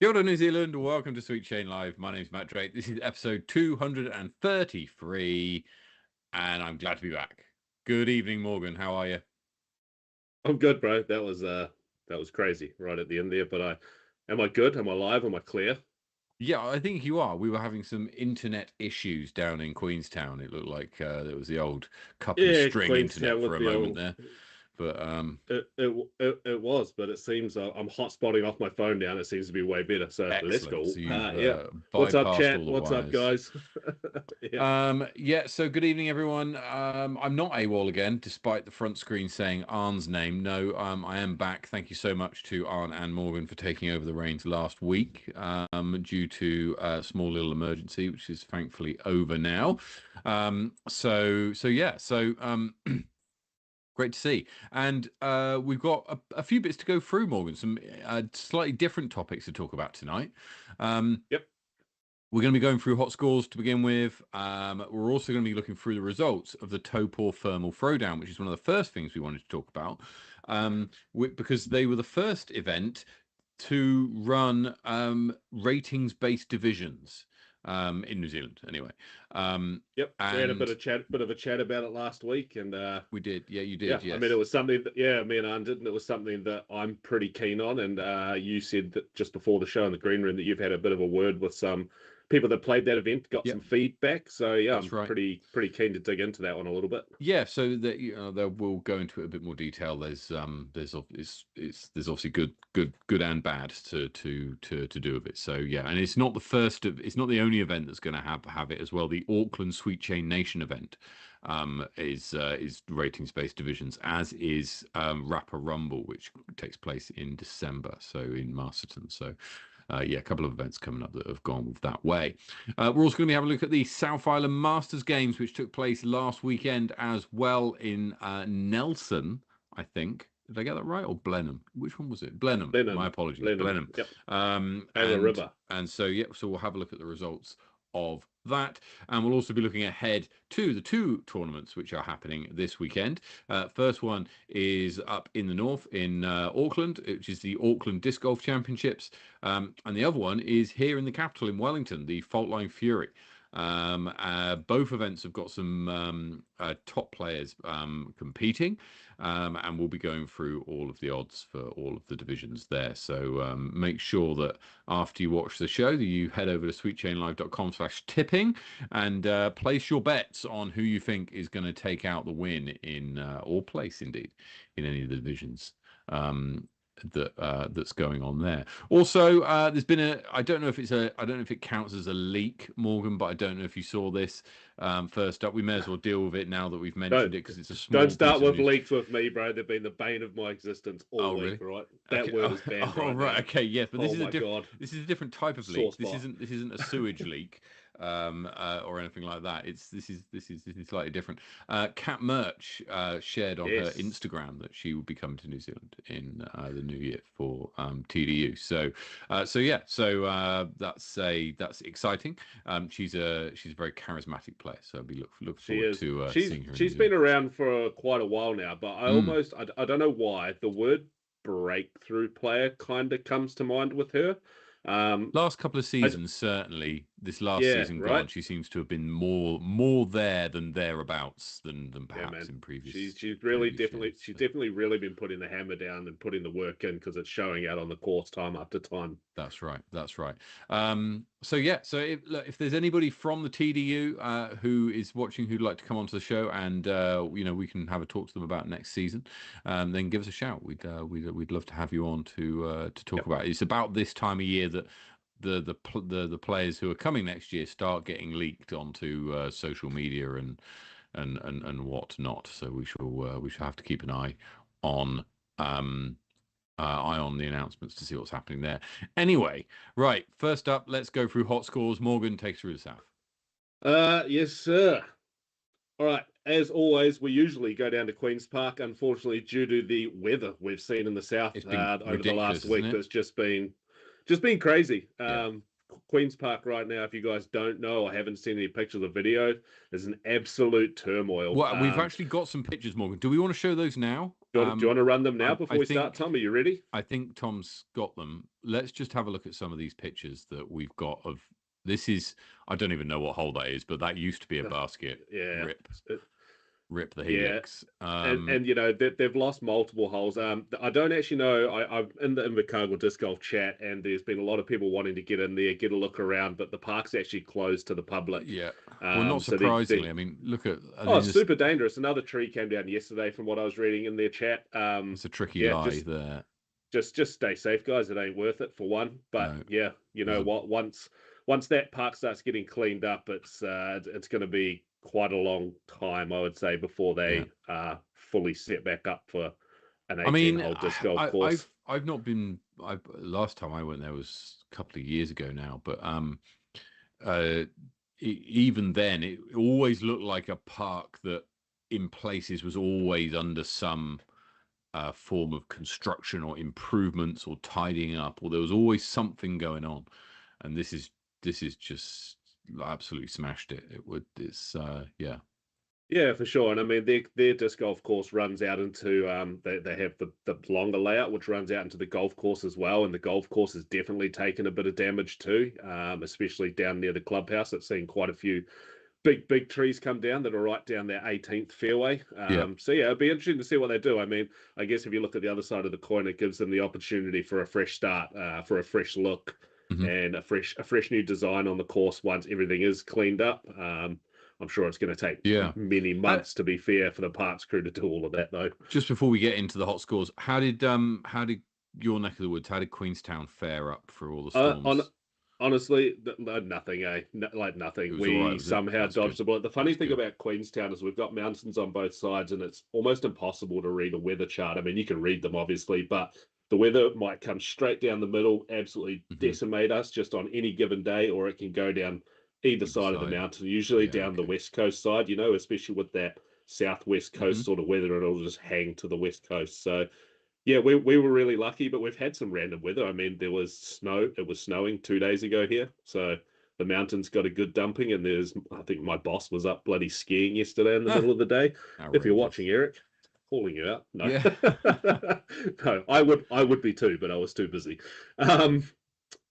Kia ora, New Zealand. Welcome to Sweet Chain Live. My name's Matt Drake. This is episode 233, and I'm glad to be back. Good evening, Morgan. How are you? I'm good, bro. That was crazy right at the end there. But am I good? Am I live? Am I clear? Yeah, I think you are. We were having some internet issues down in Queenstown. It looked like there was the old cup and Yeah, string internet Queenstown for with a the moment old. there. But It was, but it seems I'm hotspotting off my phone now, and it seems to be way better. So let's excellent. go. So you've Yeah. What's up, bypassed all chat? the What's up, wires. guys? Yeah. So good evening, everyone. I'm not AWOL again, despite the front screen saying Arn's name. No, I am back. Thank you so much to Arn and Morgan for taking over the reins last week, due to a small little emergency, which is thankfully over now. Great to see. And we've got a few bits to go through, Morgan, some slightly different topics to talk about tonight. Yep. We're going to be going through hot scores to begin with. We're also going to be looking through the results of the Topor Thermal Throwdown, which is one of the first things we wanted to talk about, because they were the first event to run ratings-based divisions in New Zealand. Anyway, Yep. We had a bit of a chat about it last week, and we did. Yeah, you did. yeah. Yes. I mean, it was something that me and Arn did, and it was something that I'm pretty keen on. And you said that just before the show in the green room that you've had a bit of a word with some people that played that event, got some feedback. So yeah, that's right. pretty keen to dig into that one a little bit. Yeah, so that we'll go into it a bit more detail. There's obviously good and bad to do with it. So yeah, and it's not the only event that's going to have it as well. The Auckland Sweet Chain Nation event is ratings based divisions, as is Rapper Rumble, which takes place in December, so in Masterton. So a couple of events coming up that have gone that way. We're also going to be having a look at the South Island Masters Games, which took place last weekend as well in Nelson, I think. Did I get that right? Or Blenheim? Which one was it? Blenheim. My apologies. Blenheim. Yep. Over river. And so, so we'll have a look at the results of that, and we'll also be looking ahead to the two tournaments which are happening this weekend. First one is up in the north in Auckland, which is the Auckland Disc Golf Championships, and the other one is here in the capital in Wellington, the Faultline Fury. Both events have got some top players competing, and we'll be going through all of the odds for all of the divisions there. So make sure that after you watch the show, that you head over to sweetchainlive.com/tipping and place your bets on who you think is going to take out the win or place indeed in any of the divisions that's going on there. Also, there's been I don't know if it counts as a leak, Morgan, but I don't know if you saw this. First up, we may as well deal with it now that we've mentioned it, because it's a small. Don't start with leaks with me, bro. They've been the bane of my existence all week, really? Right? That word is banned right now. Okay, yes, but this is this is a different type of leak. This isn't a sewage leak or anything like that. This is slightly different. Kat Murch shared on her Instagram that she will be coming to New Zealand in the new year for TDU. So that's exciting. She's a very charismatic player, so we look forward to seeing her. She's been around for quite a while now, but I don't know why the word breakthrough player kind of comes to mind with her. Last couple of seasons, certainly. This last season gone, she seems to have been more there than thereabouts than perhaps in previous. She's definitely really been putting the hammer down and putting the work in, because it's showing out on the course time after time. That's right. So if there's anybody from the TDU who is watching who'd like to come onto the show, and we can have a talk to them about next season, then give us a shout. We'd love to have you on to talk about it. It's about this time of year that the players who are coming next year start getting leaked onto social media and whatnot. So we shall have to keep an eye on the announcements to see what's happening there. Anyway, right, first up, let's go through hot scores. Morgan, take us through the South. Yes, sir. All right. As always, we usually go down to Queen's Park. Unfortunately, due to the weather we've seen in the South over the last week, it's just been crazy. Queen's Park right now, if you guys don't know or haven't seen any pictures or video, is an absolute turmoil. Well, we've actually got some pictures, Morgan. Do we want to show those now, Do you want to run them now before I we start, Tom? Are you ready? I think Tom's got them. Let's just have a look at some of these pictures that we've got of. This is, I don't even know what hole that is, but that used to be a basket. Yeah. Rip the Yeah. helix. And you know they've lost multiple holes. I don't actually know. I'm in the Invercargill disc golf chat, and there's been a lot of people wanting to get in there, get a look around, but the park's actually closed to the public. Yeah. Well, not surprisingly. I mean, look at. Super dangerous. Another tree came down yesterday, from what I was reading in their chat. It's a tricky lie there. Just stay safe, guys. It ain't worth it for one. But no, yeah, you know what? Once that park starts getting cleaned up, it's going to be quite a long time, I would say, before they fully set back up for an 18-hole disc golf course. I've not been. Last time I went there was a couple of years ago now, but even then, it always looked like a park that, in places, was always under some form of construction or improvements or tidying up, or there was always something going on. And this is just absolutely smashed it. It's Yeah, for sure. And I mean, their disc golf course runs out into they have the longer layout, which runs out into the golf course as well. And the golf course has definitely taken a bit of damage too, especially down near the clubhouse. It's seen quite a few big trees come down that are right down their 18th fairway. So yeah, it'd be interesting to see what they do. I mean, I guess if you look at the other side of the coin, it gives them the opportunity for a fresh start, for a fresh look, and a fresh new design on the course once everything is cleaned up. I'm sure it's going to take many months, to be fair, for the parks crew to do all of that, though. Just before we get into the hot scores, how did your neck of the woods, how did Queenstown fare up for all the storms? Honestly, nothing, like nothing. We somehow dodged the bullet. The funny thing about Queenstown is we've got mountains on both sides, and it's almost impossible to read a weather chart. I mean, you can read them, obviously, but the weather might come straight down the middle, absolutely decimate us just on any given day, or it can go down either side of the mountain, usually down the west coast side, you know, especially with that southwest coast sort of weather, and it'll just hang to the west coast. So yeah, we were really lucky, but we've had some random weather. I mean, there was snow. It was snowing 2 days ago here. So the mountains got a good dumping, and I think my boss was up bloody skiing yesterday in the middle of the day. If you're watching, Eric, calling you out. No. Yeah. No, I would be too, but I was too busy.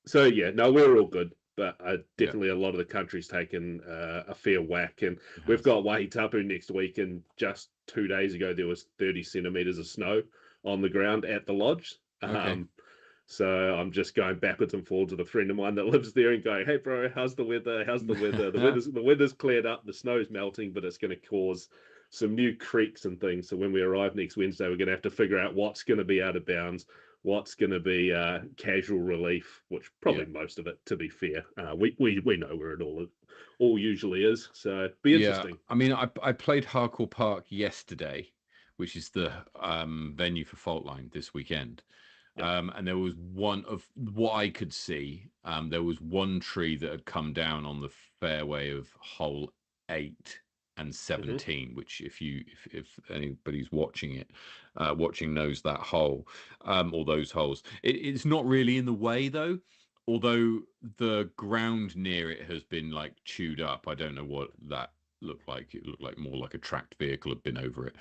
So yeah, no, we're all good. But definitely a lot of the country's taken a fair whack. And we've got Wahitapu next week, and just 2 days ago, there was 30 centimetres of snow on the ground at the lodge. So I'm just going backwards and forwards with a friend of mine that lives there and going, hey, bro, how's the weather? How's the weather? The weather's cleared up. The snow's melting, but it's going to cause some new creeks and things. So when we arrive next Wednesday, we're going to have to figure out what's going to be out of bounds, what's going to be casual relief, which probably most of it, to be fair. We know where it all usually is. So be interesting. I mean, I played Harcourt Park yesterday, which is the venue for Faultline this weekend. And there was one of what I could see. There was one tree that had come down on the fairway of hole 8 and 17, which if anybody's watching knows that hole, or those holes. It's not really in the way though. Although the ground near it has been like chewed up. I don't know what that looked like. It looked like more like a tracked vehicle had been over it.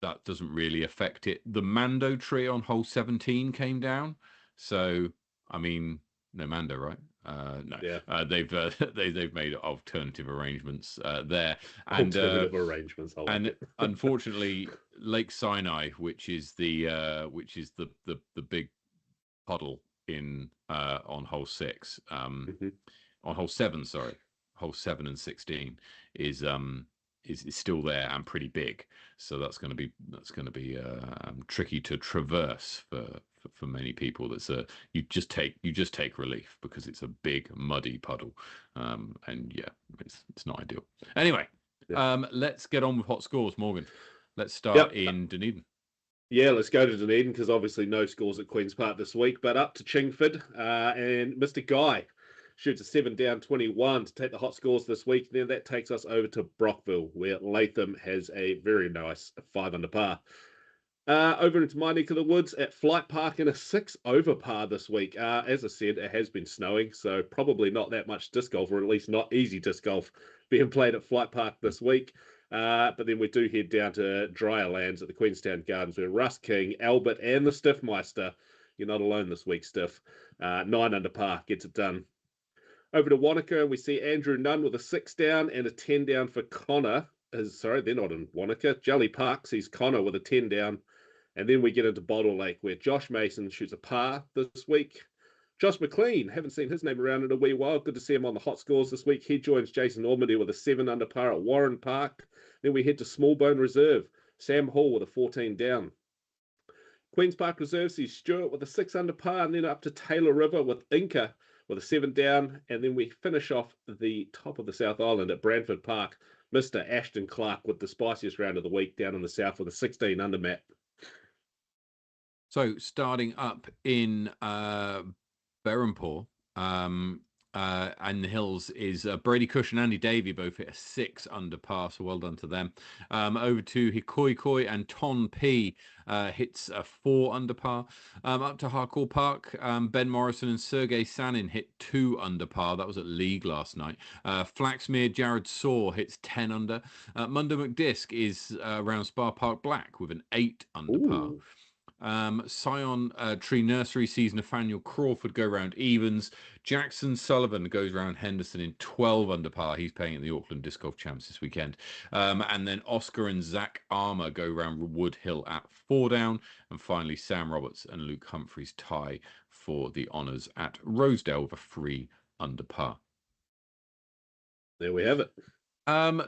That doesn't really affect it. The Mando tree on hole 17 came down. So, I mean, no Mando, right? No. Yeah. They've made alternative arrangements there. And alternative arrangements. I like and it. Unfortunately, Lake Sinai, which is the big puddle in on hole 6, on hole 7, sorry, hole 7 and 16 is still there and pretty big, so that's going to be tricky to traverse for many people. You just take relief because it's a big muddy puddle, and yeah, it's not ideal. Anyway, let's get on with hot scores, Morgan. Let's start in Dunedin. Yeah, let's go to Dunedin because obviously no scores at Queen's Park this week, but up to Chingford, and Mr. Guy shoots a 7 down 21 to take the hot scores this week. Then that takes us over to Brockville, where Latham has a very nice 5 under par. Over into my neck of the woods at Flight Park in a 6 over par this week. As I said, it has been snowing, so probably not that much disc golf, or at least not easy disc golf, being played at Flight Park this week. But then we do head down to drier lands at the Queenstown Gardens where Russ King, Albert, and the Stiffmeister, you're not alone this week, Stiff, 9 under par, gets it done. Over to Wanaka, we see Andrew Nunn with a 6 down and a 10 down for Connor. Sorry, they're not in Wanaka. Jelly Park sees Connor with a 10 down. And then we get into Bottle Lake where Josh Mason shoots a par this week. Josh McLean, haven't seen his name around in a wee while. Good to see him on the hot scores this week. He joins Jason Ormondy with a 7 under par at Warren Park. Then we head to Smallbone Reserve. Sam Hall with a 14 down. Queen's Park Reserve sees Stewart with a 6 under par, and then up to Taylor River with Inca with a 7 down. And then we finish off the top of the South Island at Brantford Park. Mr. Ashton Clark with the spiciest round of the week down in the south with a 16 under, Matt. So starting up in Berhampore and the hills is Brady Cush and Andy Davey both hit a 6 under par, so well done to them. Over to Hikoikoi and Ton P hits a 4 under par. Up to Harcourt Park, Ben Morrison and Sergey Sanin hit 2 under par. That was at League last night. Flaxmere Jared Saw hits 10 under. Mundo McDisk is around Spa Park Black with an 8 under par. Scion Tree Nursery sees Nathaniel Crawford go round evens. Jackson Sullivan goes round Henderson in 12 under par. He's playing at the Auckland Disc Golf Champs this weekend. And then Oscar and Zach Armour go round Wood Hill at 4 down. And finally, Sam Roberts and Luke Humphreys tie for the honours at Rosedale with a 3 under par. There we have it.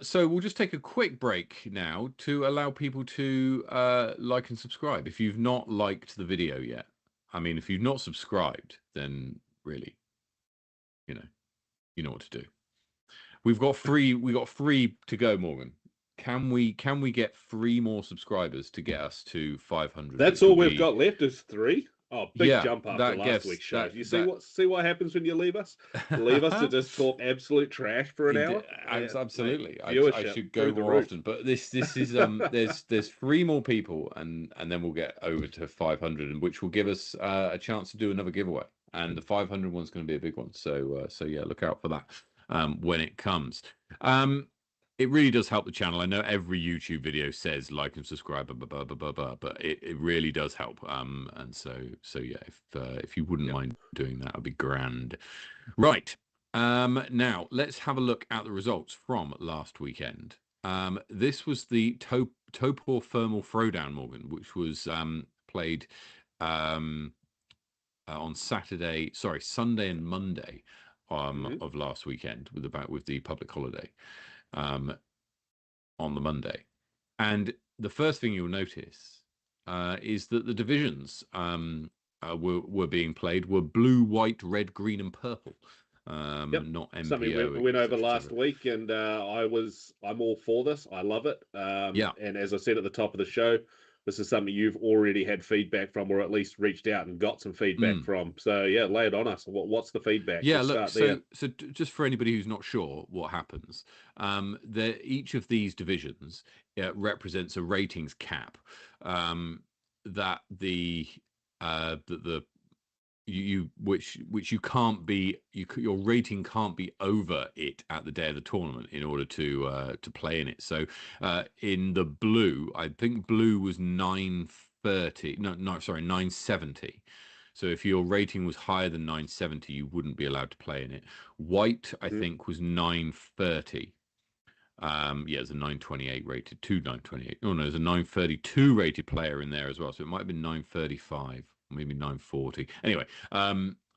So we'll just take a quick break now to allow people to like and subscribe. If you've not liked the video yet, I mean, if you've not subscribed, then really, you know what to do. We got 3 to go, Morgan. Can we get 3 more subscribers to get us to 500? That's all we've got left is 3. Oh, big jump after last week's show. You see what happens when you leave us? Leave us to just talk absolute trash for an hour? Absolutely. I should go more often. But this is there's 3 more people and then we'll get over to 500, and which will give us a chance to do another giveaway. And the 500 one's going to be a big one. So yeah, look out for that when it comes. It really does help the channel. I know every YouTube video says like and subscribe, but it really does help. And so yeah, if you wouldn't mind doing that, would be grand. Right. Now let's have a look at the results from last weekend. This was the Topor Thermal Throwdown, Morgan, which was played on Sunday and Monday of last weekend with the public holiday. On the Monday, and the first thing you'll notice is that the divisions were being played were blue, white, red, green, and purple. Not MPO. Something we went over last week, and I'm all for this. I love it. And as I said at the top of the show, this is something you've already had feedback from, or at least reached out and got some feedback from. So yeah, lay it on us. What's the feedback? Yeah, look. So just for anybody who's not sure what happens, each of these divisions represents a ratings cap that which you can't be. Your rating can't be over it at the day of the tournament in order to play in it. So in the blue, I think blue was 930. No, sorry, 970. So if your rating was higher than 970, you wouldn't be allowed to play in it. White, I think, was 930. There's a 928 rated, 928. Oh no, there's a 932 rated player in there as well. So it might have been 935. Maybe 940. Anyway,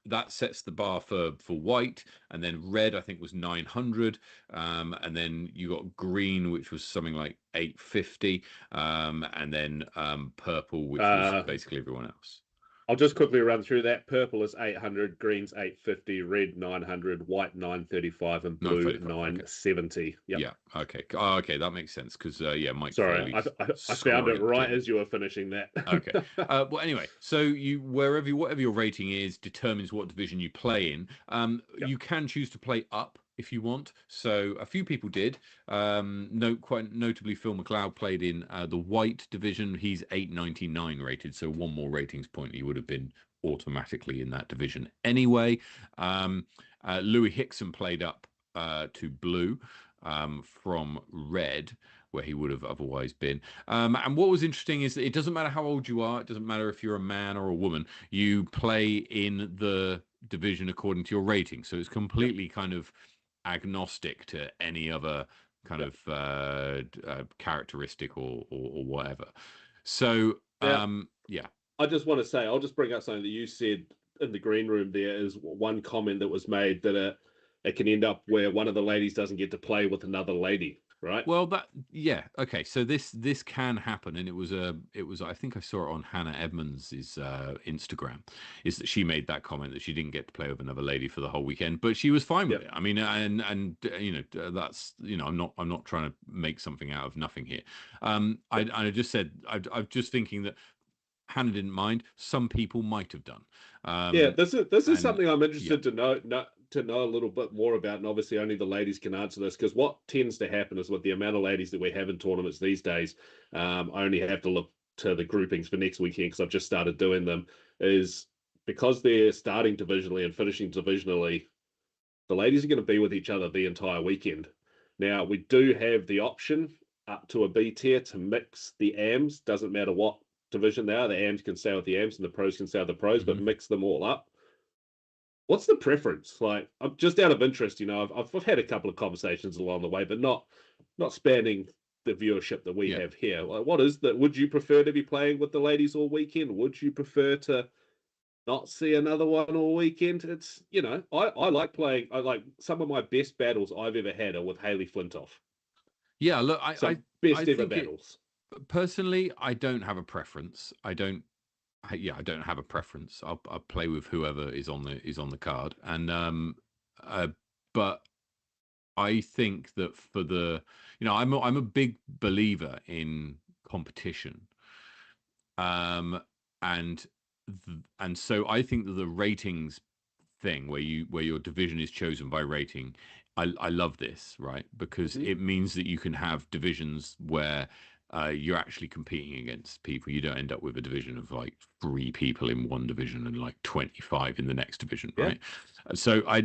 that sets the bar for white, and then red I think was 900, and then you got green, which was something like 850, and then purple, which was basically everyone else. I'll just quickly run through that. Purple is 800, green's 850, red 900, white 935, and blue 970. Yep. Yeah. Okay. Okay, that makes sense because Mike. Sorry, I found it right as you were finishing that. Okay. Well, anyway, so whatever your rating is determines what division you play in. You can choose to play up if you want. So a few people did. Quite notably, Phil McLeod played in the white division. He's 899 rated, so one more ratings point he would have been automatically in that division anyway. Louis Hickson played up to blue. from red, where he would have otherwise been. And what was interesting is that it doesn't matter how old you are, it doesn't matter if you're a man or a woman, you play in the division according to your rating. So it's completely kind of agnostic to any other kind of characteristic or whatever. So, yeah. I just want to say, I'll just bring up something that you said in the green room. There is one comment that was made that it can end up where one of the ladies doesn't get to play with another lady, right? Well, okay. So this can happen, and it was I think I saw it on Hannah Edmonds's Instagram, is that she made that comment that she didn't get to play with another lady for the whole weekend, but she was fine with it. I mean, and that's I'm not trying to make something out of nothing here. I just said I'm just thinking that Hannah didn't mind. Some people might have done. This is something I'm interested to know a little bit more about, and obviously only the ladies can answer this, because what tends to happen is with the amount of ladies that we have in tournaments these days, I only have to look to the groupings for next weekend because I've just started doing them, is because they're starting divisionally and finishing divisionally, the ladies are going to be with each other the entire weekend. Now, we do have the option up to a B tier to mix the AMs, doesn't matter what division they are. The AMs can stay with the AMs and the pros can stay with the pros, but mix them all up. What's the preference? Like, I'm just out of interest, I've had a couple of conversations along the way, but not spanning the viewership that we have here. Like, what is that? Would you prefer to be playing with the ladies all weekend? Would you prefer to not see another one all weekend? It's, I like playing. I like some of my best battles I've ever had are with Hayley Flintoff. Yeah, look, best ever battles. Personally, I don't have a preference. I don't have a preference. I'll play with whoever is on the card, and but I think that for the I'm a big believer in competition, and so I think that the ratings thing where your division is chosen by rating, I love this, right? Because it means that you can have divisions where you're actually competing against people. You don't end up with a division of like 3 people in one division and like 25 in the next division, right? So I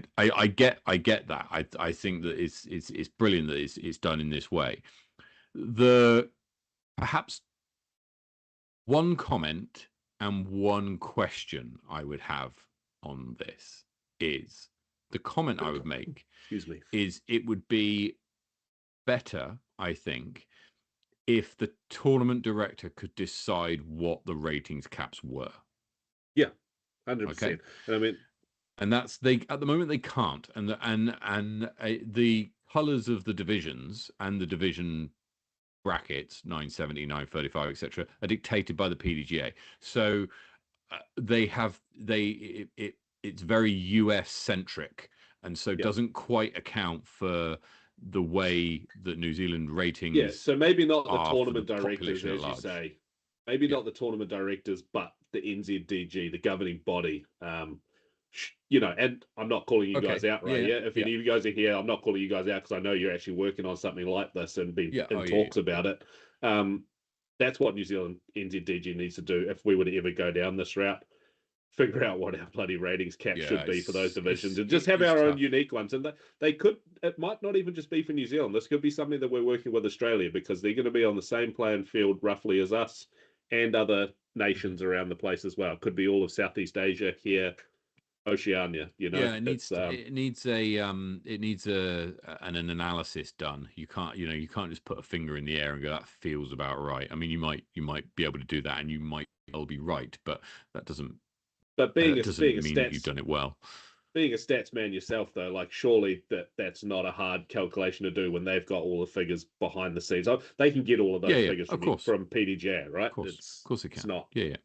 get that. I think that it's brilliant that it's done in this way. Perhaps one comment and one question I would have on this is the comment I would make. Excuse me. Is it would be better, I think, if the tournament director could decide what the ratings caps were. Yeah, 100%. Okay? And I mean, and that's at the moment they can't, and the colors of the divisions and the division brackets 970, 935, etc. are dictated by the PDGA. So it's very US centric, and so doesn't quite account for the way that New Zealand ratings. Yeah, so maybe not the tournament directors, as you say. Maybe not the tournament directors, but the NZDG, the governing body. And I'm not calling you guys out right here. If any of you guys are here, I'm not calling you guys out because I know you're actually working on something like this and been in talks about it. That's what New Zealand NZDG needs to do if we were to ever go down this route. Figure out what our bloody ratings cap should be for those divisions and just have our own unique ones. And it might not even just be for New Zealand. This could be something that we're working with Australia, because they're going to be on the same playing field roughly as us and other nations around the place as well. It could be all of Southeast Asia here, Oceania. It needs an analysis done. You can't just put a finger in the air and go, that feels about right. I mean, you might be able to do that, and you might well be right, but that doesn't. But doesn't mean that you've done it well. Being a stats man yourself, though, like, surely that's not a hard calculation to do when they've got all the figures behind the scenes. They can get all of those figures from PDGA, right? Of course they can. It's not. Yeah.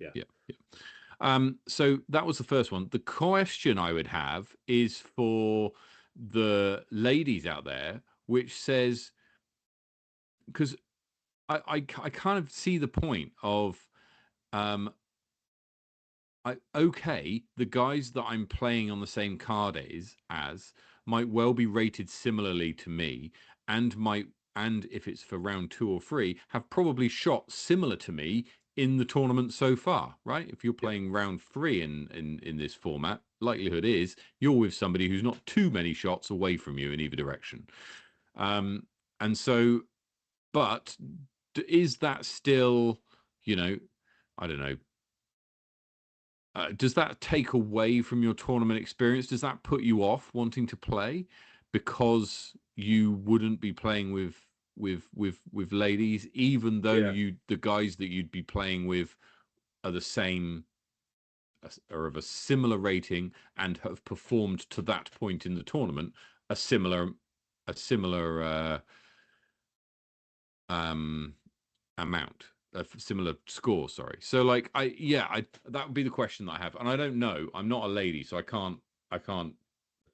So that was the first one. The question I would have is for the ladies out there, which says, because I kind of see the point of, the guys that I'm playing on the same card as might well be rated similarly to me, and if it's for round 2 or 3, have probably shot similar to me in the tournament so far, right? If you're playing round 3 in this format, likelihood is you're with somebody who's not too many shots away from you in either direction. And so, but is that still, I don't know. Does that take away from your tournament experience? Does that put you off wanting to play because you wouldn't be playing with ladies, even though the guys that you'd be playing with are the same, are of a similar rating and have performed to that point in the tournament a similar amount, a similar score, sorry. So like that would be the question that I have, and I don't know. I'm not a lady, so I can't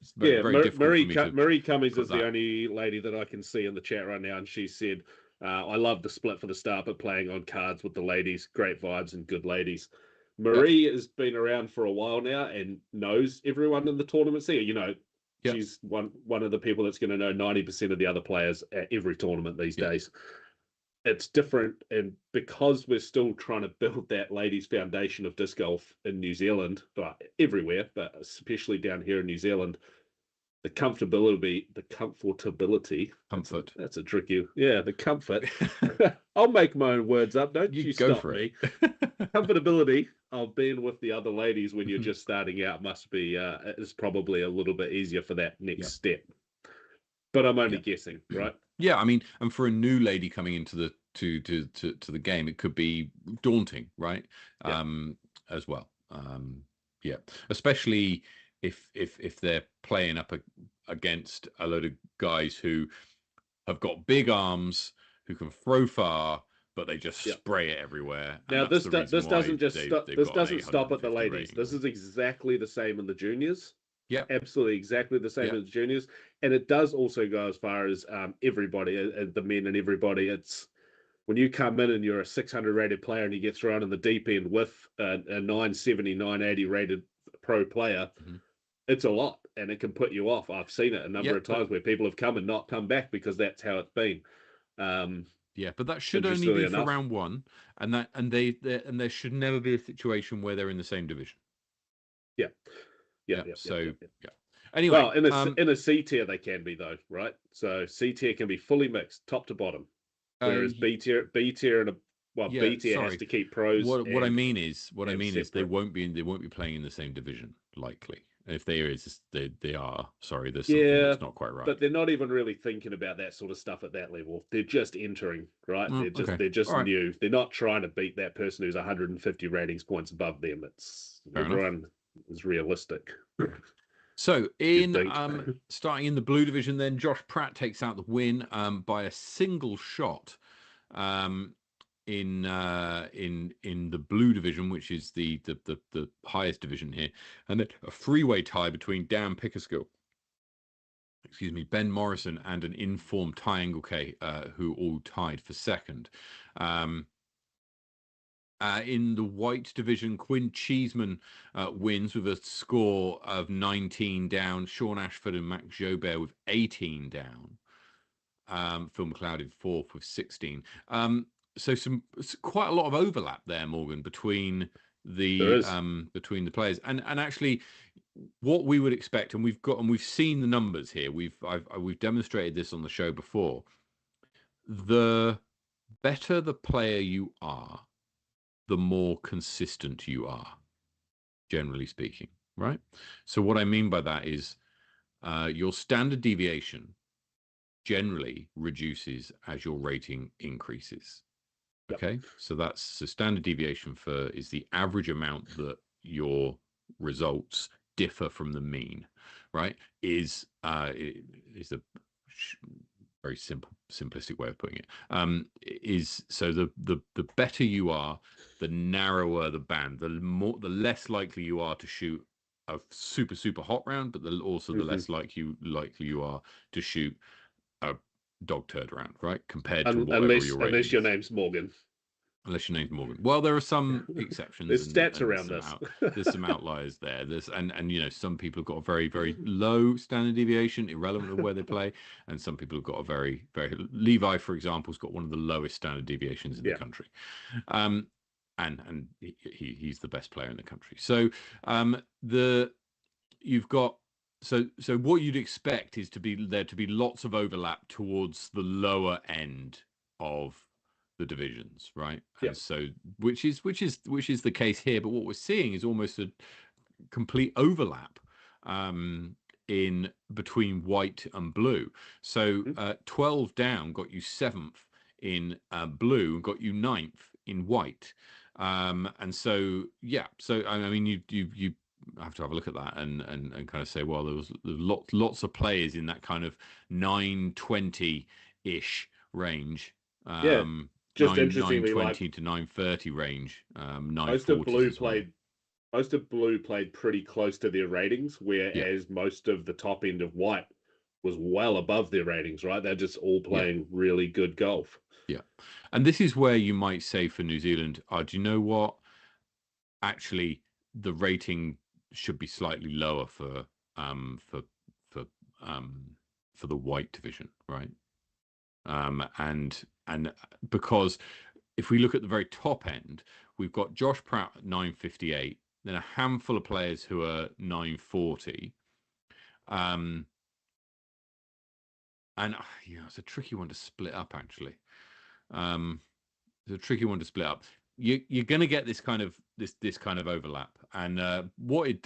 it's very difficult for me to Marie Cummings is the only lady that I can see in the chat right now, and she said, I love the split for the start, but playing on cards with the ladies, great vibes and good ladies. Marie has been around for a while now and knows everyone in the tournament scene. She's one of the people that's going to know 90% of the other players at every tournament these days. It's different, and because we're still trying to build that ladies foundation of disc golf in New Zealand, but everywhere, but especially down here in New Zealand, the comfort. That's a tricky. Yeah, the comfort. I'll make my own words up. Don't you stop me. Comfortability of being with the other ladies when you're just starting out must be is probably a little bit easier for that next step. But I'm only guessing, right? Yeah, I mean, and for a new lady coming into the to the game, it could be daunting, right? As well. Especially if they're playing up against a load of guys who have got big arms, who can throw far, but they just spray it everywhere. Now this doesn't stop at the ladies. Rating. This is exactly the same in the juniors. Yeah, absolutely exactly the same as juniors, and it does also go as far as everybody, the men and everybody. It's when you come in and you're a 600 rated player and you get thrown in the deep end with a 970, 980 rated pro player, it's a lot, and it can put you off. I've seen it a number of times where people have come and not come back because that's how it's been. But that should only be for round one, and there should never be a situation where they're in the same division. Anyway, well, in a C tier they can be though, right? So C tier can be fully mixed, top to bottom, whereas B tier B tier has to keep pros. What I mean is they won't be playing in the same division likely. If there is, they are. Sorry, there's something that's not quite right. But they're not even really thinking about that sort of stuff at that level. They're just entering, right? They're just new. They're not trying to beat that person who's 150 ratings points above them. It's everyone is realistic. So starting in the blue division, then Josh Pratt takes out the win by a single shot in the blue division, which is the highest division here, and then a three-way tie between Dan Pickersgill, Ben Morrison, and an informed Ty Engelke, who all tied for second. In the white division, Quinn Cheeseman wins with a score of 19 down. Sean Ashford and Max Jobert with 18 down. Phil McLeod in fourth with 16. So quite a lot of overlap there, Morgan, between the players, and actually what we would expect, and we've seen the numbers here. We've demonstrated this on the show before. The better the player you are, the more consistent you are, generally speaking, right? So what I mean by that is your standard deviation generally reduces as your rating increases. Okay, so that's the standard deviation is the average amount that your results differ from the mean, right? Is a very simplistic way of putting it. Is so the better you are, the narrower the band, the less likely you are to shoot a super hot round, but also the less likely you are to shoot a dog turd round, right? Compared to whatever your rating unless your name's Morgan. Unless your name's Morgan. Well, there are some exceptions. There's stats around this. There's some outliers there. And some people have got a very, very low standard deviation, irrelevant of where they play, and some people have got a very, very Levi, for example, has got one of the lowest standard deviations in the country. And he's the best player in the country. So you've got so what you'd expect is there to be lots of overlap towards the lower end of the divisions, right? And so which is the case here. But what we're seeing is almost a complete overlap in between white and blue. So 12 down got you 7th in blue and got you 9th in white. And so so I mean you have to have a look at that and kind of say, well, there was lots of players in that kind of 920 ish range. Just 920 to 930 range. 940s as well. Most of blue played pretty close to their ratings, whereas most of the top end of white was well above their ratings, right? They're just all playing really good golf. Yeah. And this is where you might say for New Zealand, do you know what? Actually, the rating should be slightly lower for the white division, right? And because if we look at the very top end, we've got Josh Pratt at 958, then a handful of players who are 940. And it's a tricky one to split up, actually. It's a tricky one to split up. You're going to get this kind of overlap, and what it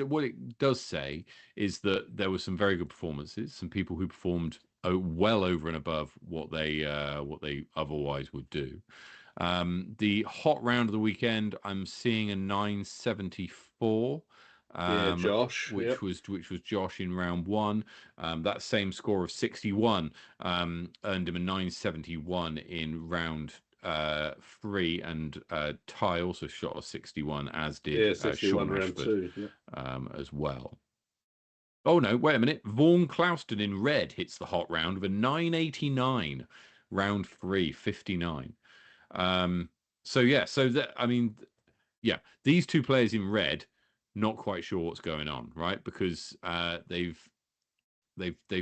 does say is that there were some very good performances, some people who performed well over and above what they otherwise would do. The hot round of the weekend, I'm seeing a 974. Josh, which was Josh in round 1. That same score of 61 earned him a 971 in round 3, and Ty also shot a 61, as did 61 Sean round Ashford 2, as well. Oh no, wait a minute. Vaughan Clouston in red hits the hot round with a 989, round 3, 59. These two players in red, not quite sure what's going on, right? Because they've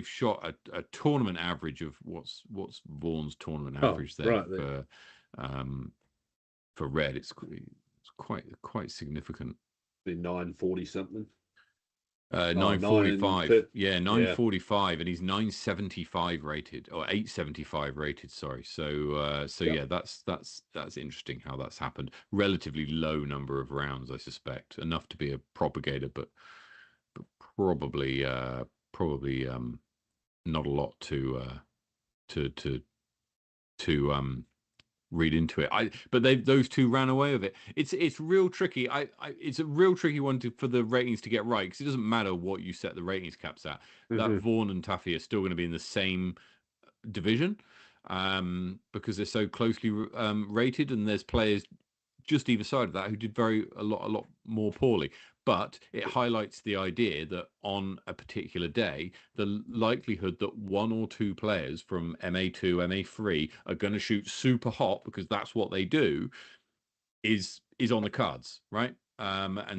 shot a tournament average of what's Vaughan's tournament average there for red. It's quite significant. The 940 something. 945. 945, and he's 975 rated, or 875 rated. Sorry. So that's interesting how that's happened. Relatively low number of rounds, I suspect, enough to be a propagator, but probably not a lot to read into it. But those two ran away with it. It's real tricky. It's a real tricky one for the ratings to get right, because it doesn't matter what you set the ratings caps at. That Vaughan and Tuffy are still going to be in the same division, because they're so closely rated, and there's players just either side of that who did a lot more poorly. But it highlights the idea that on a particular day, the likelihood that one or two players from MA2, MA3 are going to shoot super hot, because that's what they do, is on the cards, right?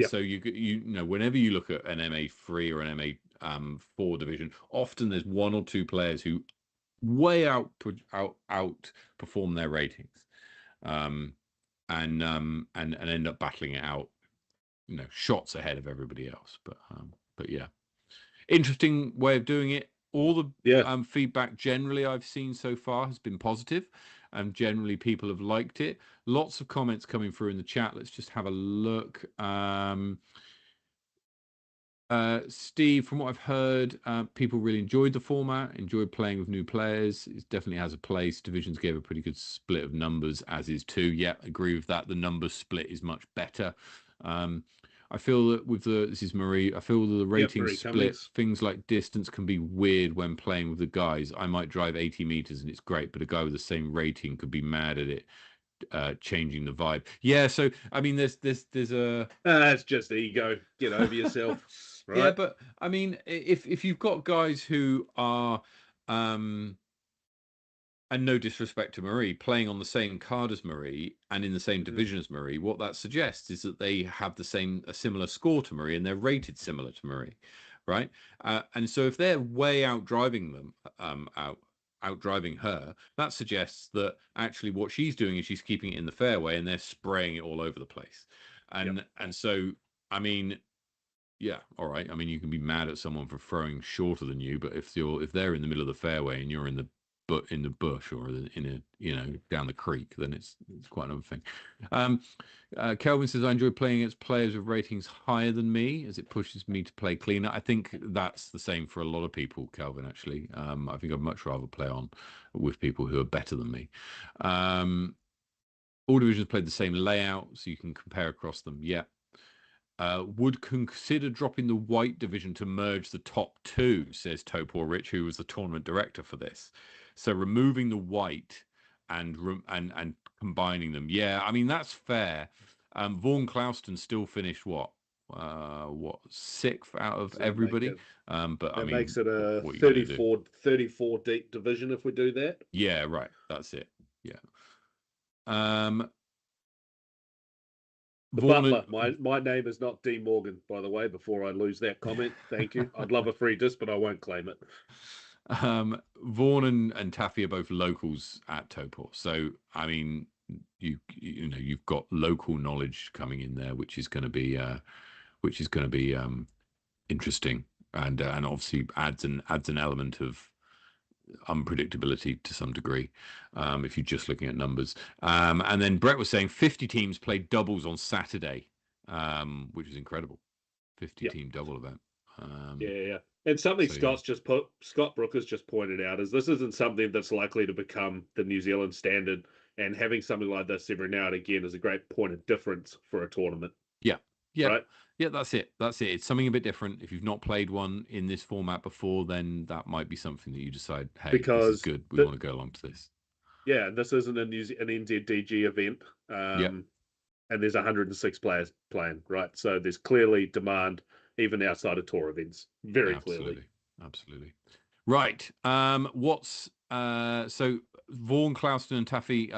So you know, whenever you look at an MA3 or an MA4 division, often there's one or two players who way outperform their ratings, and end up battling it out, you know, shots ahead of everybody else. But yeah, interesting way of doing it. All the feedback generally I've seen so far has been positive, and generally people have liked it. Lots of comments coming through in the chat. Let's just have a look. Steve, from what I've heard, people really enjoyed the format, enjoyed playing with new players. It definitely has a place. Divisions gave a pretty good split of numbers, as is 2. Yeah, agree with that. The number split is much better. I feel that this is Marie, I feel that the rating split, things like distance can be weird when playing with the guys. I might drive 80 meters and it's great, but a guy with the same rating could be mad at it. Changing the vibe. Yeah, so I mean, there's a that's just ego. Get over yourself. Right? Yeah, but I mean, if you've got guys who are and no disrespect to Marie, playing on the same card as Marie and in the same division as Marie, what that suggests is that they have a similar score to Marie, and they're rated similar to Marie, right? And so if they're way out driving them, out driving her, that suggests that actually what she's doing is she's keeping it in the fairway, and they're spraying it all over the place. And so, I mean, Yeah, all right. I mean, you can be mad at someone for throwing shorter than you, but if they're in the middle of the fairway and you're in the bush or in a down the creek, then it's quite another thing. Kelvin says I enjoy playing against players with ratings higher than me as it pushes me to play cleaner. I think that's the same for a lot of people, Kelvin. Actually, I think I'd much rather play on with people who are better than me. All divisions played the same layout, so you can compare across them. Yeah. Would consider dropping the white division to merge the top two, says Topor Rich, who was the tournament director for this. So removing the white and combining them. Yeah, I mean that's fair. Vaughan Clouston still finished what sixth out of everybody. But I mean, makes it a what 34 deep division if we do that. Yeah, right. That's it. Yeah. The Butler. My name is not D Morgan, by the way, before I lose that comment. Thank you. I'd love a free disc, but I won't claim it. Vaughan and Taffy are both locals at Topor. So, I mean, you've got local knowledge coming in there, which is going to be interesting and obviously adds an element of unpredictability to some degree if you're just looking at numbers. And then Brett was saying 50 teams played doubles on Saturday, which is incredible. 50-team double event. Yeah. And something Scott Brook has just pointed out is this isn't something that's likely to become the New Zealand standard, and having something like this every now and again is a great point of difference for a tournament. Yeah. Right? Yeah, that's it. It's something a bit different. If you've not played one in this format before, then that might be something that you decide, hey, because this is good. We want to go along to this. Yeah, this isn't an NZDG event. And there's 106 players playing, right? So there's clearly demand even outside of tour events. Very clearly. Absolutely. Right. What's so Vaughan, Clouston, and Taffy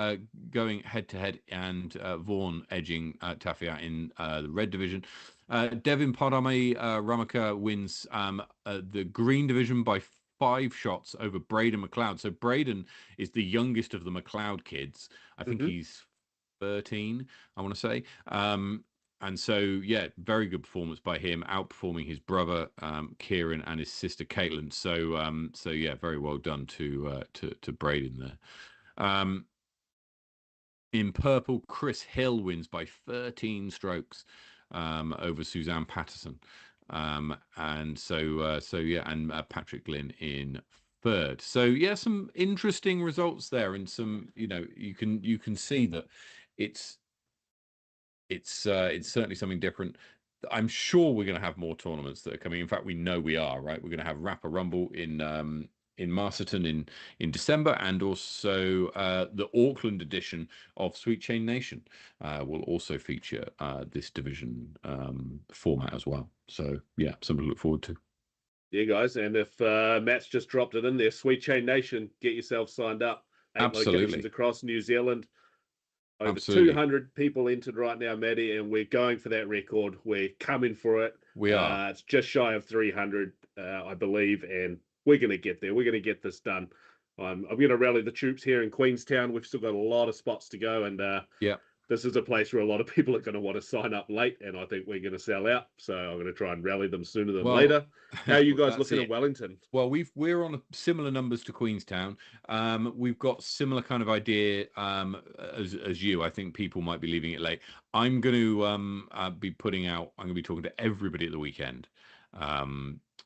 going head to head, and Vaughan edging Taffy out in the red division. Devin Padame Ramaka wins the green division by 5 shots over Braden McLeod. So Braden is the youngest of the McLeod kids. I think he's 13, I want to say. And so, yeah, very good performance by him, outperforming his brother Kieran and his sister Caitlin. So yeah, very well done to Braden there. In purple, Chris Hill wins by 13 strokes over Suzanne Patterson, and so yeah, and Patrick Glynn in third. So yeah, some interesting results there, and some you can see that it's certainly something different. I'm sure we're going to have more tournaments that are coming. In fact, we know we are, right? We're going to have Rapper Rumble in Masterton in December, and also the Auckland edition of Sweet Chain Nation will also feature this division format as well. So yeah, something to look forward to. Yeah, guys, and if Matt's just dropped it in there, Sweet Chain Nation, get yourself signed up. 8 locations across New Zealand. Over 200 people entered right now, Maddie, and we're going for that record. We're coming for it. We are. It's just shy of 300, I believe, and we're going to get there. We're going to get this done. I'm going to rally the troops here in Queenstown. We've still got a lot of spots to go, and this is a place where a lot of people are going to want to sign up late, and I think we're going to sell out. So I'm going to try and rally them sooner than later. How are you guys looking at Wellington? Well, we're on similar numbers to Queenstown. We've got similar kind of idea as you. I think people might be leaving it late. I'm going to be putting out. I'm going to be talking to everybody at the weekend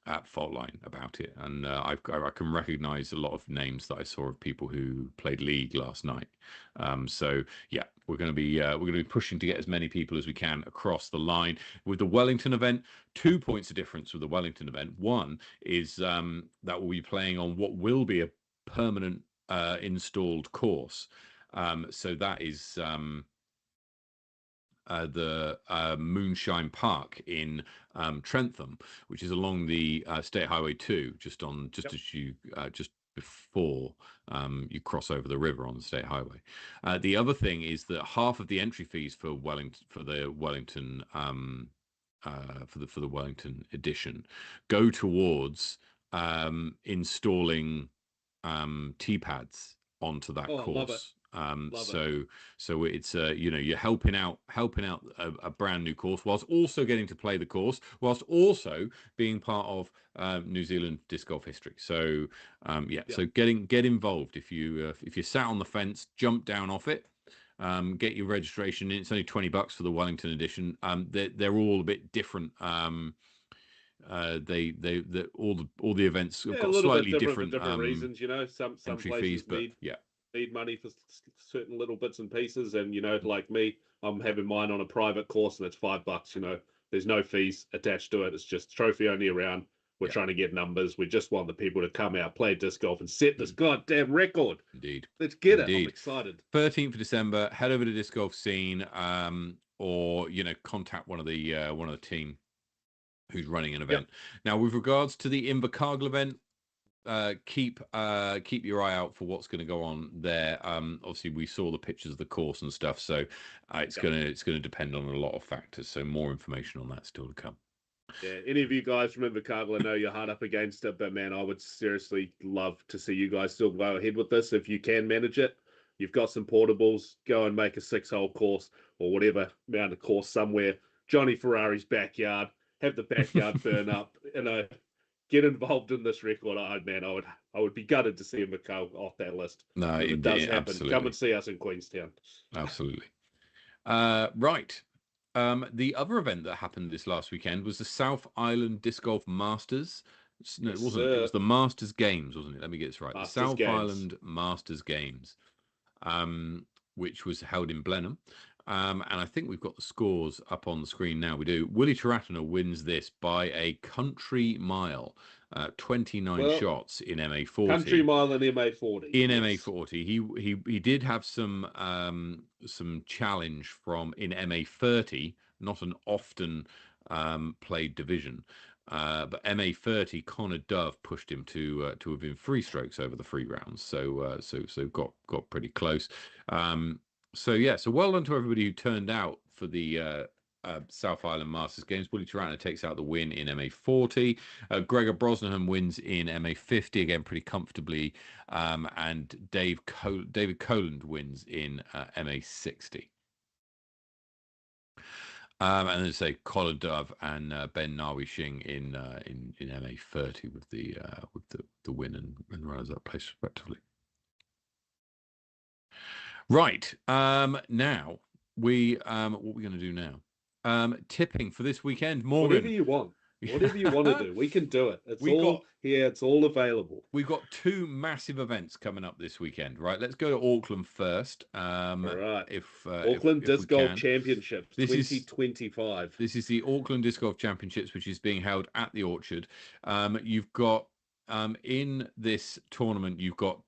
at Faultline about it, and I can recognise a lot of names that I saw of people who played League last night. So yeah, we're going to be pushing to get as many people as we can across the line. With the Wellington event, 2 points of difference with the Wellington event. One is that we'll be playing on what will be a permanent installed course. So that is the Moonshine Park in Trentham, which is along the State Highway 2, just as you just before you cross over the river on the State Highway. The other thing is that half of the entry fees for the Wellington edition go towards installing tee pads onto that Love it. course. Love it. So it's you're helping out a brand new course whilst also getting to play the course whilst also being part of New Zealand disc golf history. So so get involved. If you sat on the fence, jump down off it. Get your registration in. It's only $20 for the Wellington edition. They're all a bit different. All the events have got a little slightly bit different different for different reasons. Some entry places fees, but need money for certain little bits and pieces, and like me, I'm having mine on a private course, and it's $5. There's no fees attached to it. It's just trophy only around. We're trying to get numbers. We just want the people to come out, play disc golf, and set this goddamn record. Indeed. Let's get it. I'm excited. 13th of December, head over to Disc Golf Scene, or contact one of the team who's running an event. Now, with regards to the Invercargill event, keep your eye out for what's going to go on there. Obviously, we saw the pictures of the course and stuff, so it's gonna depend on a lot of factors. So more information on that still to come. Yeah, any of you guys from Invercargill, I know you're hard up against it, but man, I would seriously love to see you guys still go ahead with this if you can manage it. You've got some portables, go and make a 6-hole course or whatever amount of course somewhere. Johnny Ferrari's backyard, have the backyard burn up, get involved in this record. I would be gutted to see Invercargill off that list. No, it does happen. Absolutely. Come and see us in Queenstown. Absolutely. Right. The other event that happened this last weekend was the South Island Disc Golf Masters. No, it wasn't. It was the Masters Games, wasn't it? Let me get this right. The South Island Masters Games, which was held in Blenheim. And I think we've got the scores up on the screen now. We do. Willie Taratana wins this by a country mile, 29 shots in MA40. Country mile in MA40. In MA40, he did have some challenge from in MA30, not an often played division. But MA30, Connor Dove pushed him to within 3 strokes over the 3 rounds. So got pretty close. So well done to everybody who turned out for the South Island Masters Games. Willie Taratana takes out the win in MA40. Gregor Brosnahan wins in MA50 again pretty comfortably, and David Coland wins in MA60. And then say Colin Dove and Ben Nawi Shing in MA30 with the win and runners up place respectively. Right. Now we what we're going to do now? Tipping for this weekend, Morgan. Whatever you want. Whatever you want to do, we can do it. It's all available. We've got 2 massive events coming up this weekend, right? Let's go to Auckland first. All right. Auckland Disc Golf Championships 2025. This is the Auckland Disc Golf Championships, which is being held at the Orchard. You've got in this tournament, you've got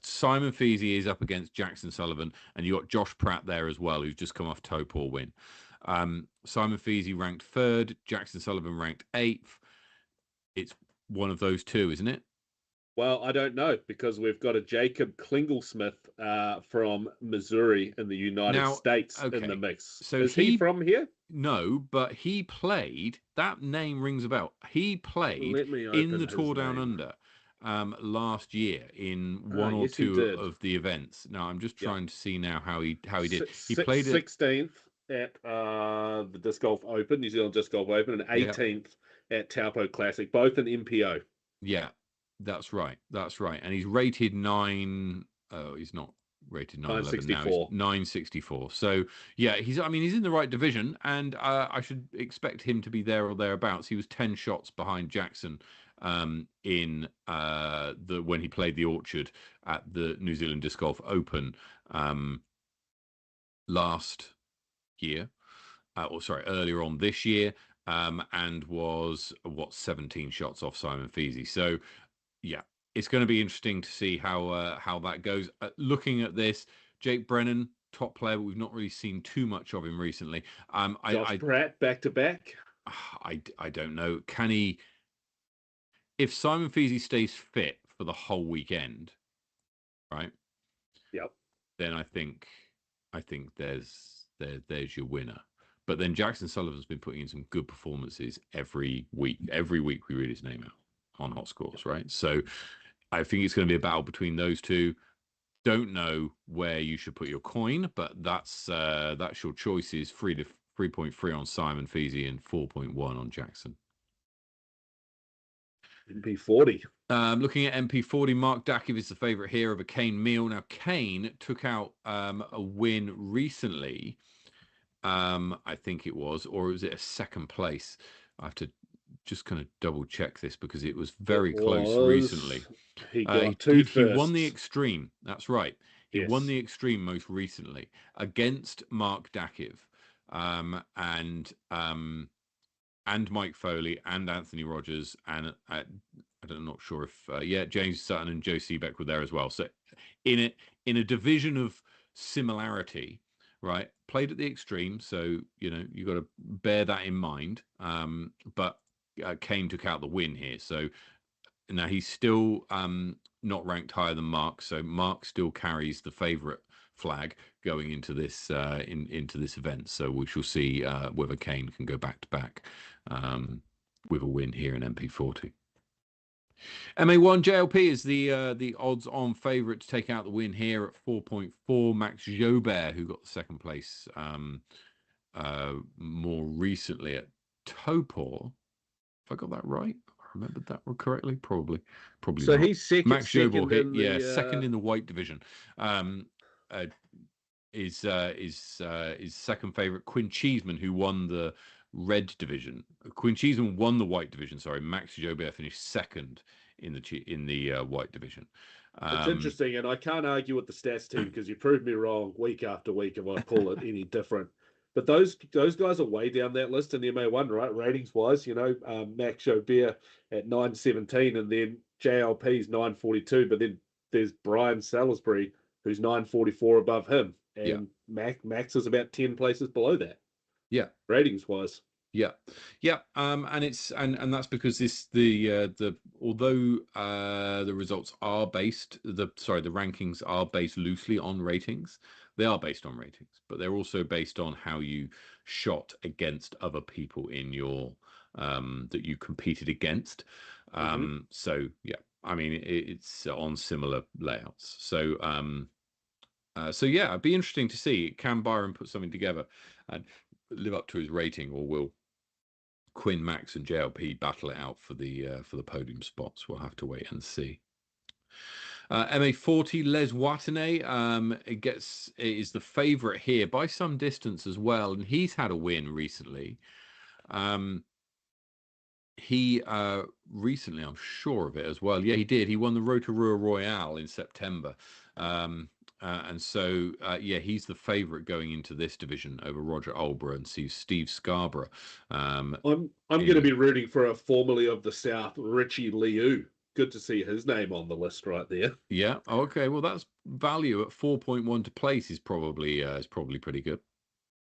Simon Feasey is up against Jackson Sullivan, and you got Josh Pratt there as well, who's just come off toe paw win. Simon Feasey ranked 3rd, Jackson Sullivan ranked 8th. It's one of those 2, isn't it? Well, I don't know, because we've got a Jacob Klinglesmith from Missouri in the United States in the mix. So is he from here? No, but he played. That name rings a bell. He played in the Tour Down Under last year in one or two of the events. Now I'm just trying to see now how he did. He played 16th at the Disc Golf Open, New Zealand Disc Golf Open, and 18th at Taupo Classic, both in MPO. Yeah, that's right. And he's rated 9. Oh, he's not rated 911 now. He's 964. So yeah, he's in the right division, and I should expect him to be there or thereabouts. He was 10 shots behind Jackson in when he played the Orchard at the New Zealand Disc Golf Open last year, earlier on this year, and was 17 shots off Simon Feasey. So yeah, it's going to be interesting to see how that goes. Looking at this, Jake Brennan, top player, but we've not really seen too much of him recently. Josh Pratt back to back. I don't know. Can he? If Simon Feasey stays fit for the whole weekend, right? Yep. Then I think there's your winner. But then Jackson Sullivan's been putting in some good performances every week. Every week we read his name out on Hot Scores, right? So I think it's going to be a battle between those 2. don't know where you should put your coin, but that's your choices. 3.3 on Simon Feasy and 4.1 on Jackson. MP40. Looking at MP40, Mark Dakiv is the favourite here over Kane Meal. Now, Kane took out a win recently, I think it was, or was it a second place? I have to just kind of double check this because it was very close recently. He got two he won the firsts. Extreme. That's right. He won the Extreme most recently against Mark Dakiv, and Mike Foley and Anthony Rogers, and I'm not sure if James Sutton and Joe Seebeck were there as well. So in a division of similarity, right? Played at the Extreme, so you got to bear that in mind. But Kane took out the win here, so now he's still not ranked higher than Mark, so Mark still carries the favourite flag going into this into this event. So we shall see whether Kane can go back to back with a win here in MP40. MA1 JLP is the odds-on favourite to take out the win here at 4.4. Max Jobert, who got the second place more recently at Topor. If I got that right, I remembered that correctly. Probably so not. He's second. Max Jobert hit, second in the white division. Is second favourite Quinn Cheeseman, who won the red division. Quinn Cheeseman won the white division. Sorry, Max Jobert finished second in the white division. It's interesting, and I can't argue with the stats team because you proved me wrong week after week if I call it any different. But those guys are way down that list in the MA1, right? Ratings wise, Max Jobert at 917, and then JLP's 942. But then there's Brian Salisbury, who's 944 above him, and Max is about 10 places below that. Yeah, ratings wise. Yeah, and it's and that's because although the results are based the rankings are based loosely on ratings. They are based on ratings, but they're also based on how you shot against other people in your that you competed against. So yeah, I mean it's on similar layouts. So yeah, it'd be interesting to see, can Byron put something together and live up to his rating, or will Quinn, Max, and JLP battle it out for the podium spots? We'll have to wait and see. MA40, Les Watene is the favourite here by some distance as well, and he's had a win recently. He recently, I'm sure of it as well. Yeah, he did. He won the Rotorua Royale in September. And so, he's the favourite going into this division over Roger Olborough and Steve Scarborough. I'm going to be rooting for a formerly of the South, Richie Liu. Good to see his name on the list right there. Yeah. Okay. Well, that's value at 4.1 to place is probably pretty good.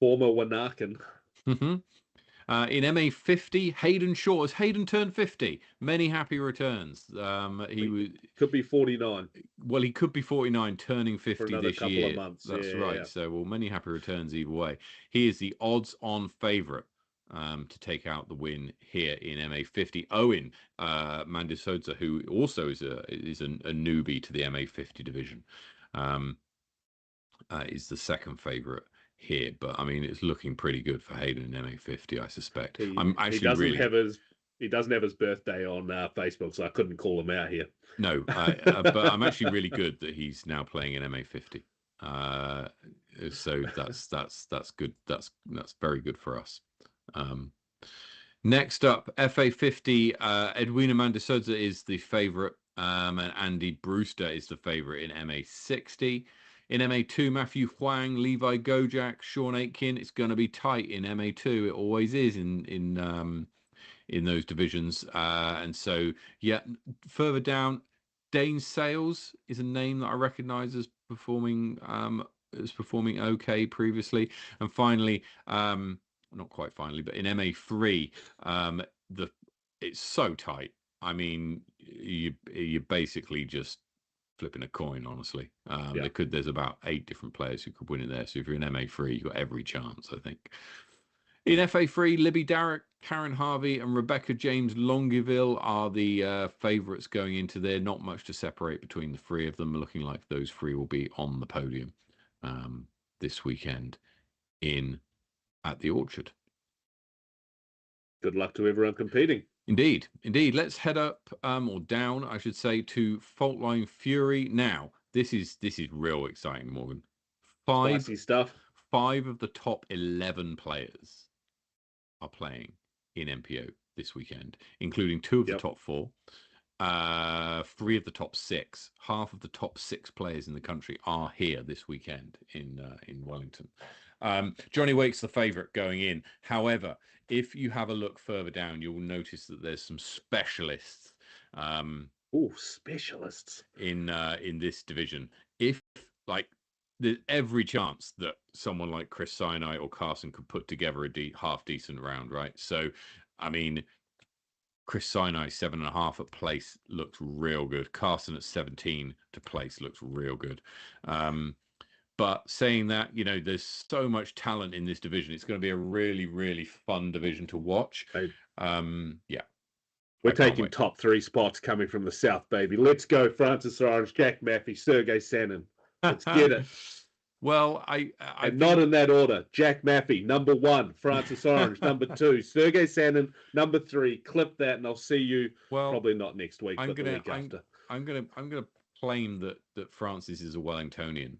Former Wanakan. In MA50, Hayden Shaw. Has Hayden turned 50? Many happy returns. He could be 49. Well, he could be 49, turning 50 for this couple year. Of months. That's right. Yeah. So, well, many happy returns either way. He is the odds-on favourite to take out the win here in MA50. Owen Mandisodza, who also is a newbie to the MA50 division, is the second favourite here, but I mean it's looking pretty good for Hayden in MA50. I suspect. He doesn't have his birthday on Facebook, so I couldn't call him out here. No, but I'm actually really good that he's now playing in MA50. So that's good. That's very good for us. Next up, FA50. Edwina Mandisodza is the favourite, and Andy Brewster is the favourite in MA60. In MA2, Matthew Huang, Levi Gojak, Sean Aitken. It's going to be tight in MA2. It always is in those divisions. And so, yeah, further down, Dane Sales is a name that I recognise as performing okay previously. And finally, not quite finally, but in MA3, it's so tight. I mean, you basically just flipping a coin, honestly. There's about 8 different players who could win it there. So if you're in MA3, you've got every chance, I think. In FA3, Libby Darrick, Karen Harvey, and Rebecca James Longeville are the favourites going into there. Not much to separate between the three of them. Looking like those three will be on the podium this weekend at the Orchard. Good luck to everyone competing. Indeed. Let's head up or down, I should say, to Faultline Fury. Now, this is real exciting, Morgan. Spicy stuff. 5 of the top 11 players are playing in MPO this weekend, including 2 of the top 4, 3 of the top 6. Half of the top 6 players in the country are here this weekend in Wellington. Johnny Wake's the favourite going in. However, if you have a look further down, you'll notice that there's some specialists. Specialists in this division. If there's every chance that someone like Chris Sinai or Carson could put together a half decent round, right? So, I mean, Chris Sinai 7.5 at place looks real good. Carson at 17 to place looks real good. But saying that, there's so much talent in this division. It's going to be a really, really fun division to watch. We're taking top 3 spots coming from the South, baby. Let's go, Francis Orange, Jack Maffey, Sergei Sanin. Let's get it. Well, not in that order. Jack Maffey, number 1. Francis Orange, number 2. Sergei Sanin, number 3. Clip that, and I'll see you. Probably not next week, but the week after. I'm gonna claim that Francis is a Wellingtonian,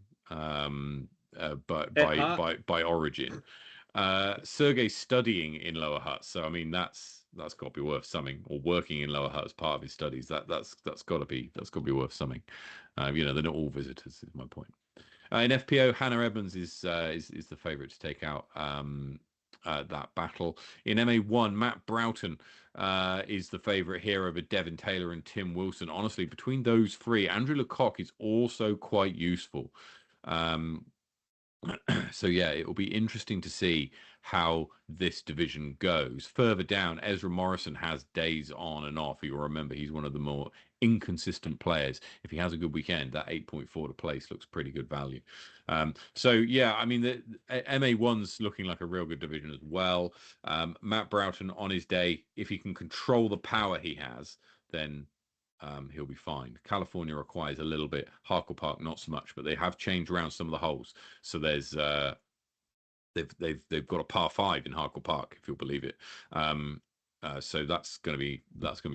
by origin. Sergei's studying in Lower Hutt, so I mean that's got to be worth something. Or working in Lower Hutt as part of his studies. That's got to be worth something. They're not all visitors. Is my point. In FPO, Hannah Edmonds is the favourite to take out that battle. In MA1, Matt Broughton is the favourite here over Devin Taylor and Tim Wilson. Honestly, between those 3, Andrew Lecoq is also quite useful. So yeah, it will be interesting to see how this division goes. Further down, Ezra Morrison has days on and off. You'll remember he's one of the more inconsistent players. If he has a good weekend, that 8.4 to place looks pretty good value. So yeah, I mean, the MA1's looking like a real good division as well. Matt Broughton on his day, if he can control the power he has, then he'll be fine. California requires a little bit. Harkle Park not so much, but they have changed around some of the holes. So there's they've got a par 5 in Harkle Park, if you'll believe it. So that's gonna be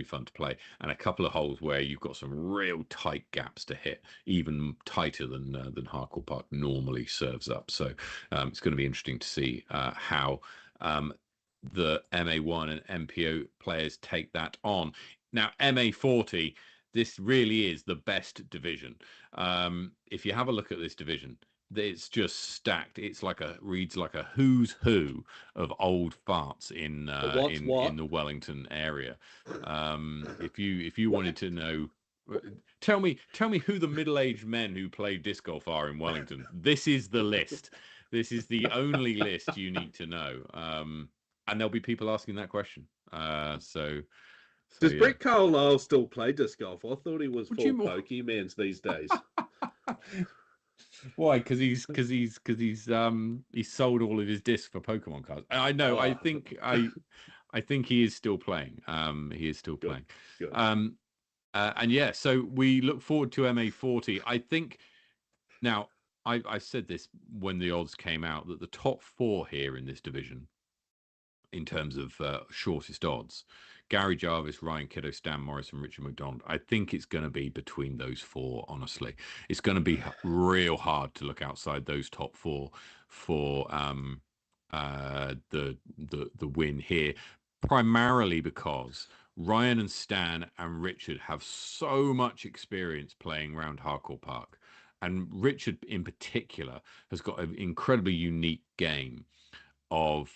fun to play, and a couple of holes where you've got some real tight gaps to hit, even tighter than Harkle Park normally serves up. So it's going to be interesting to see how the MA1 and MPO players take that on. Now, MA40, this really is the best division. If you have a look at this division, it's just stacked. It's reads like a who's who of old farts in the Wellington area. If you wanted to know, tell me who the middle-aged men who play disc golf are in Wellington. This is the list. This is the only list you need to know. And there'll be people asking that question. Does Brett Carlisle still play disc golf? I thought he was full Pokemans these days. Why? Because he's sold all of his discs for Pokemon cards. I know. Oh. I think he is still playing. He is still playing. Good. And yeah, so we look forward to MA40. I think now I said this when the odds came out that the top 4 here in this division, in terms of shortest odds, Gary Jarvis, Ryan Kiddo, Stan Morris, and Richard McDonald. I think it's going to be between those 4, honestly. It's going to be real hard to look outside those top 4 for the win here, primarily because Ryan and Stan and Richard have so much experience playing around Harcourt Park. And Richard in particular has got an incredibly unique game of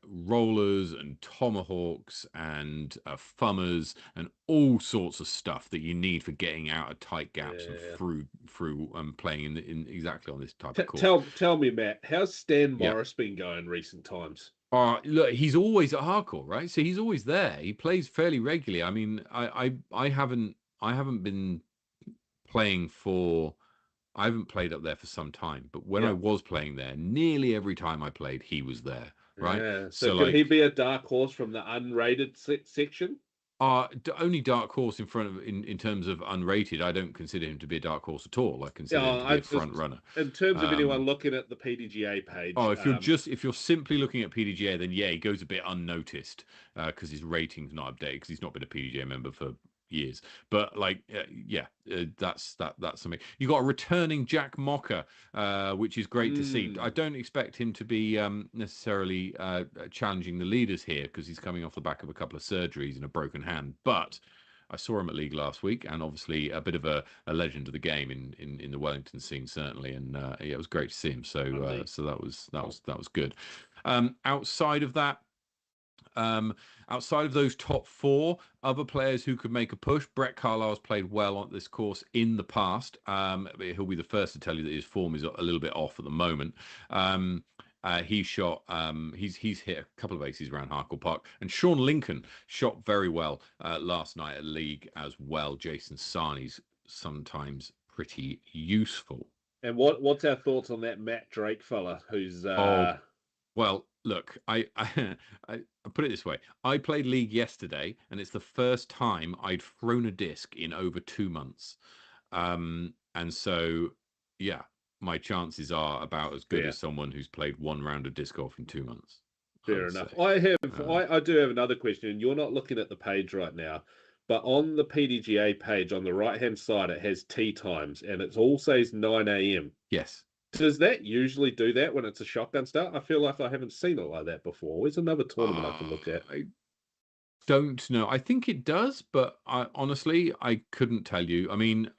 rollers and tomahawks and thumbers and all sorts of stuff that you need for getting out of tight gaps and through playing in exactly on this type of course. Tell me, Matt, how's Stan Morris been going recent times? Look, he's always at Harcourt, right? So he's always there. He plays fairly regularly. I mean, I haven't been playing for I haven't played up there for some time, but when I was playing there, nearly every time I played, he was there, right? Yeah. So So could he like, be a dark horse from the unrated section? only dark horse in front of in terms of unrated. I don't consider him to be a dark horse at all. I consider him to be I a front just, runner. in terms of anyone looking at the PDGA page, If you're simply looking at PDGA, then yeah, he goes a bit unnoticed because his rating's not updated because he's not been a PDGA member for years. But like, that's something. You got a returning Jack Mocker, which is great to see. I don't expect him to be necessarily challenging the leaders here because he's coming off the back of a couple of surgeries and a broken hand, but. I saw him at League last week, and obviously a bit of a legend of the game in the Wellington scene, certainly. And yeah, it was great to see him. So so that was good. Outside of that, outside of those top four, other players who could make a push, Brett Carlisle's played well on this course in the past. He'll be the first to tell you that his form is a little bit off at the moment. He shot. He's hit a couple of aces around Harcourt Park, and Sean Lincoln shot very well last night at League as well. Jason Sarni's sometimes pretty useful. And what's our thoughts on that Matt Drake fella who's? Well, look, I put it this way. I played League yesterday, and it's the first time I'd thrown a disc in over 2 months, and so yeah. My chances are about as good as someone who's played one round of disc golf in 2 months. Fair enough. I do have another question, and you're not looking at the page right now, but on the PDGA page on the right-hand side, it has tee times, and it all says 9 a.m. Yes. Does that usually do that when it's a shotgun start? I feel like I haven't seen it like that before. Where's another tournament I can look at? I don't know. I think it does, but honestly, I couldn't tell you. I mean,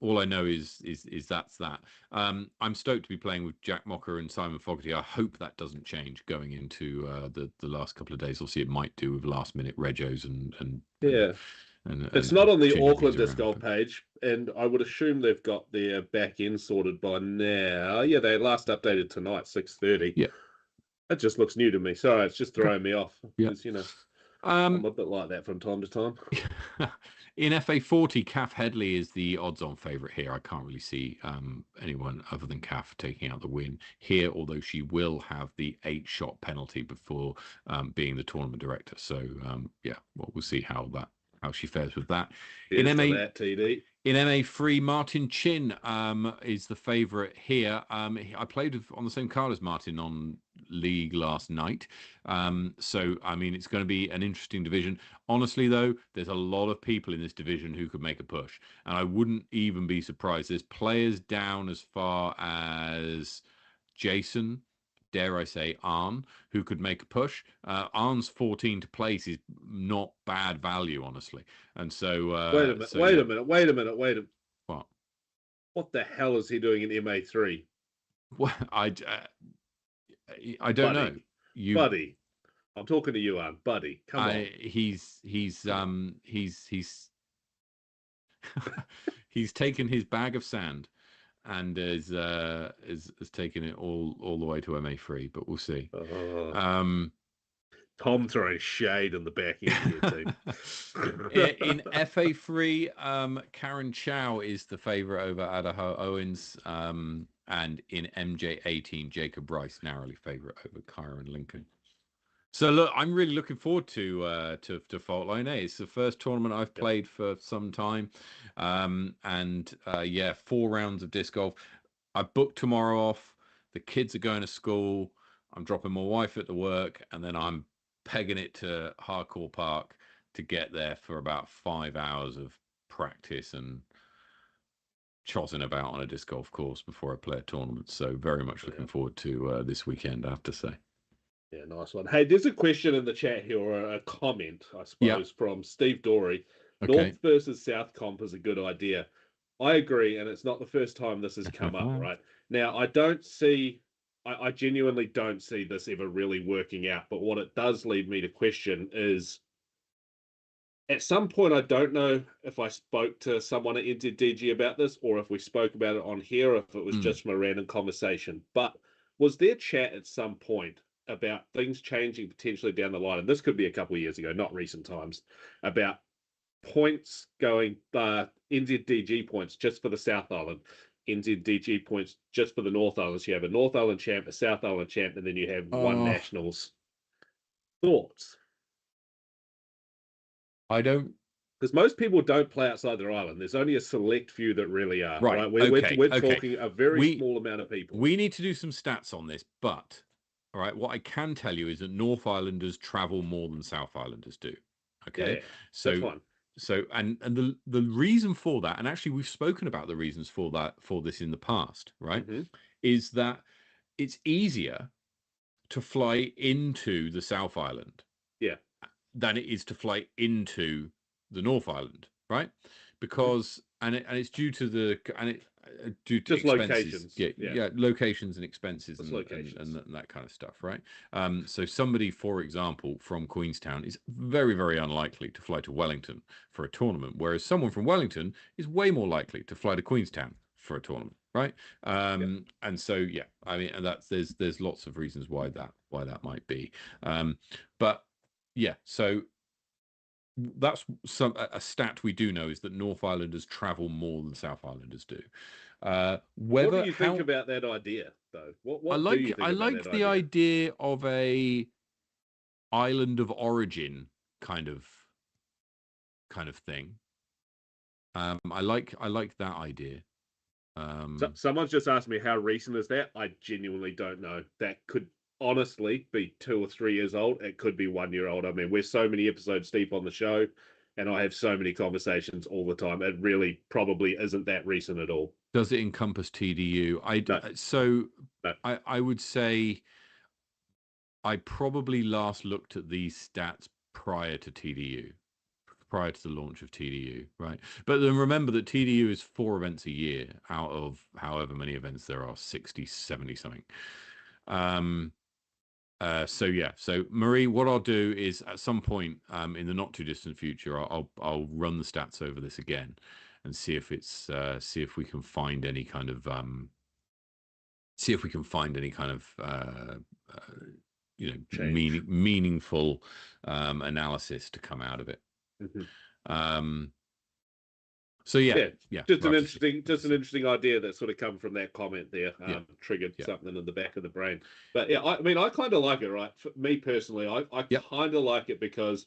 all I know is that's that. I'm stoked to be playing with Jack Mocker and Simon Fogarty. I hope that doesn't change going into the last couple of days. Obviously, it might do with last minute regos and it's not on the Auckland disc golf page, and I would assume they've got their back end sorted by now. Yeah, they last updated tonight, 6:30. Yeah, that just looks new to me. Sorry, it's just throwing me off. Yeah, I'm a bit like that from time to time. In FA40, Kath Headley is the odds-on favourite here. I can't really see anyone other than Kath taking out the win here, although she will have the 8-shot penalty before being the tournament director. So we'll see how she fares with that. In MA3, Martin Chin is the favourite here. I played on the same card as Martin on League last night. So, I mean, it's going to be an interesting division. Honestly, though, there's a lot of people in this division who could make a push. And I wouldn't even be surprised. There's players down as far as Jason, dare I say, Arn, who could make a push. Arn's 14 to place is not bad value, honestly. And so... Wait a minute. What? What the hell is he doing in MA3? Well, I don't know. Buddy. I'm talking to you, Arn. Buddy, come on. He's he's taken his bag of sand and is taken it all the way to MA3, but we'll see. Tom throwing shade in the back end here too. In FA3, Karen Chow is the favourite over Adaho Owens, and in MJ18, Jacob Rice narrowly favourite over Kyron Lincoln. So look, I'm really looking forward to Fault Line A. It's the first tournament I've played for some time, and 4 rounds of disc golf. I booked tomorrow off. The kids are going to school. I'm dropping my wife at the work, and then I'm pegging it to Harcourt Park to get there for about 5 hours of practice and chossing about on a disc golf course before I play a tournament. So very much looking forward to this weekend, I have to say. Yeah, nice one. Hey, there's a question in the chat here, or a comment, I suppose, from Steve Dory. Okay. North versus South comp is a good idea. I agree, and it's not the first time this has come up, right? Now, I genuinely don't see this ever really working out, but what it does lead me to question is, at some point, I don't know if I spoke to someone at NZDG about this, or if we spoke about it on here, or if it was just from a random conversation, but was there chat at some point about things changing potentially down the line, and this could be a couple of years ago, not recent times, about points going NZDG points just for the South Island NZDG points just for the North Island. You have a North Island champ, a South Island champ, and then you have one Nationals. Thoughts? I don't. Because most people don't play outside their island. There's only a select few that really are. Right. We're talking a very small amount of people. We need to do some stats on this, but all right, what I can tell you is that North Islanders travel more than South Islanders do. Okay. Yeah, that's fine. So and the reason for that, and actually we've spoken about the reasons for this in the past, right? Mm-hmm. Is that it's easier to fly into the South Island, than it is to fly into the North Island, right? Because it's due to due to just expenses. locations, locations and expenses and that kind of stuff, right? So somebody, for example, from Queenstown is very, very unlikely to fly to Wellington for a tournament, whereas someone from Wellington is way more likely to fly to Queenstown for a tournament, right? And so I mean, and there's lots of reasons why that might be, but so that's a stat we do know is that North Islanders travel more than South Islanders do. What do you think about that idea, though? What do you think I like the idea of a island of origin kind of thing. I like that idea. Someone's just asked me how recent is that. I genuinely don't know. That could honestly be 2 or 3 years old. It could be 1 year old. I mean, we're so many episodes deep on the show, and I have so many conversations all the time. It really probably isn't that recent at all. Does it encompass TDU? No. I would say I probably last looked at these stats prior to TDU, prior to the launch of TDU, right? But then remember that TDU is 4 events a year out of however many events there are, 60, 70 something. So Marie, what I'll do is at some point in the not too distant future, I'll run the stats over this again and see if we can find any kind of meaningful analysis to come out of it. Mm-hmm. Just an interesting idea that sort of come from that comment there. Triggered something in the back of the brain. But I mean, I kind of like it, right? For me personally, I kind of like it because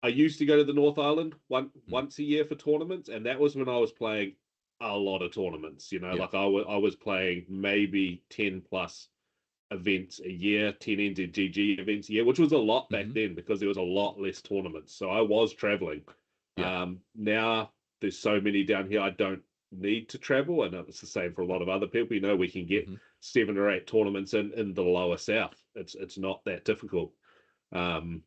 I used to go to the North Island once a year for tournaments, and that was when I was playing a lot of tournaments. Like I was playing maybe 10 plus events a year, 10 NZDG events a year, which was a lot back then because there was a lot less tournaments. So I was traveling. Now there's so many down here, I don't need to travel, and it's the same for a lot of other people. We can get 7 or 8 tournaments in the lower south. It's not that difficult. I mean,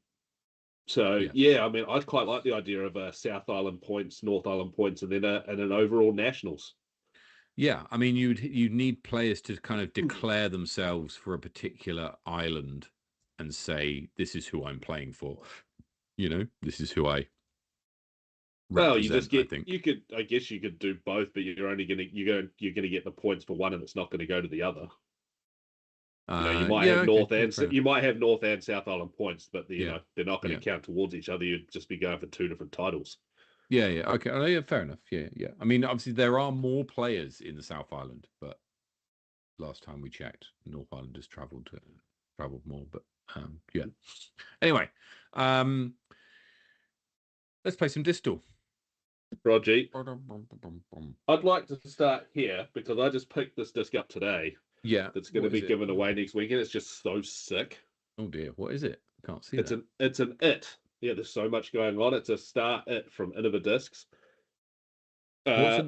I'd quite like the idea of a South Island points, North Island points, and then an overall nationals. Yeah, I mean, you'd need players to kind of declare themselves for a particular island and say, "This is who I'm playing for." This is who I. Well, you could. I guess you could do both, but you're only gonna get the points for one, and it's not going to go to the other. You might have North and South Island points, but they're not going to count towards each other. You'd just be going for 2 different titles. Yeah. Okay. Oh, yeah, fair enough. Yeah. I mean, obviously there are more players in the South Island, but last time we checked, North Islanders travelled more. But yeah. Anyway, let's play some Distal. Roger, I'd like to start here because I just picked this disc up today. Yeah, that's going to be given away next weekend. It's just so sick. Oh dear, what is it? I can't see. It's an it. Yeah, there's so much going on. It's a Star It from Innova Discs. What's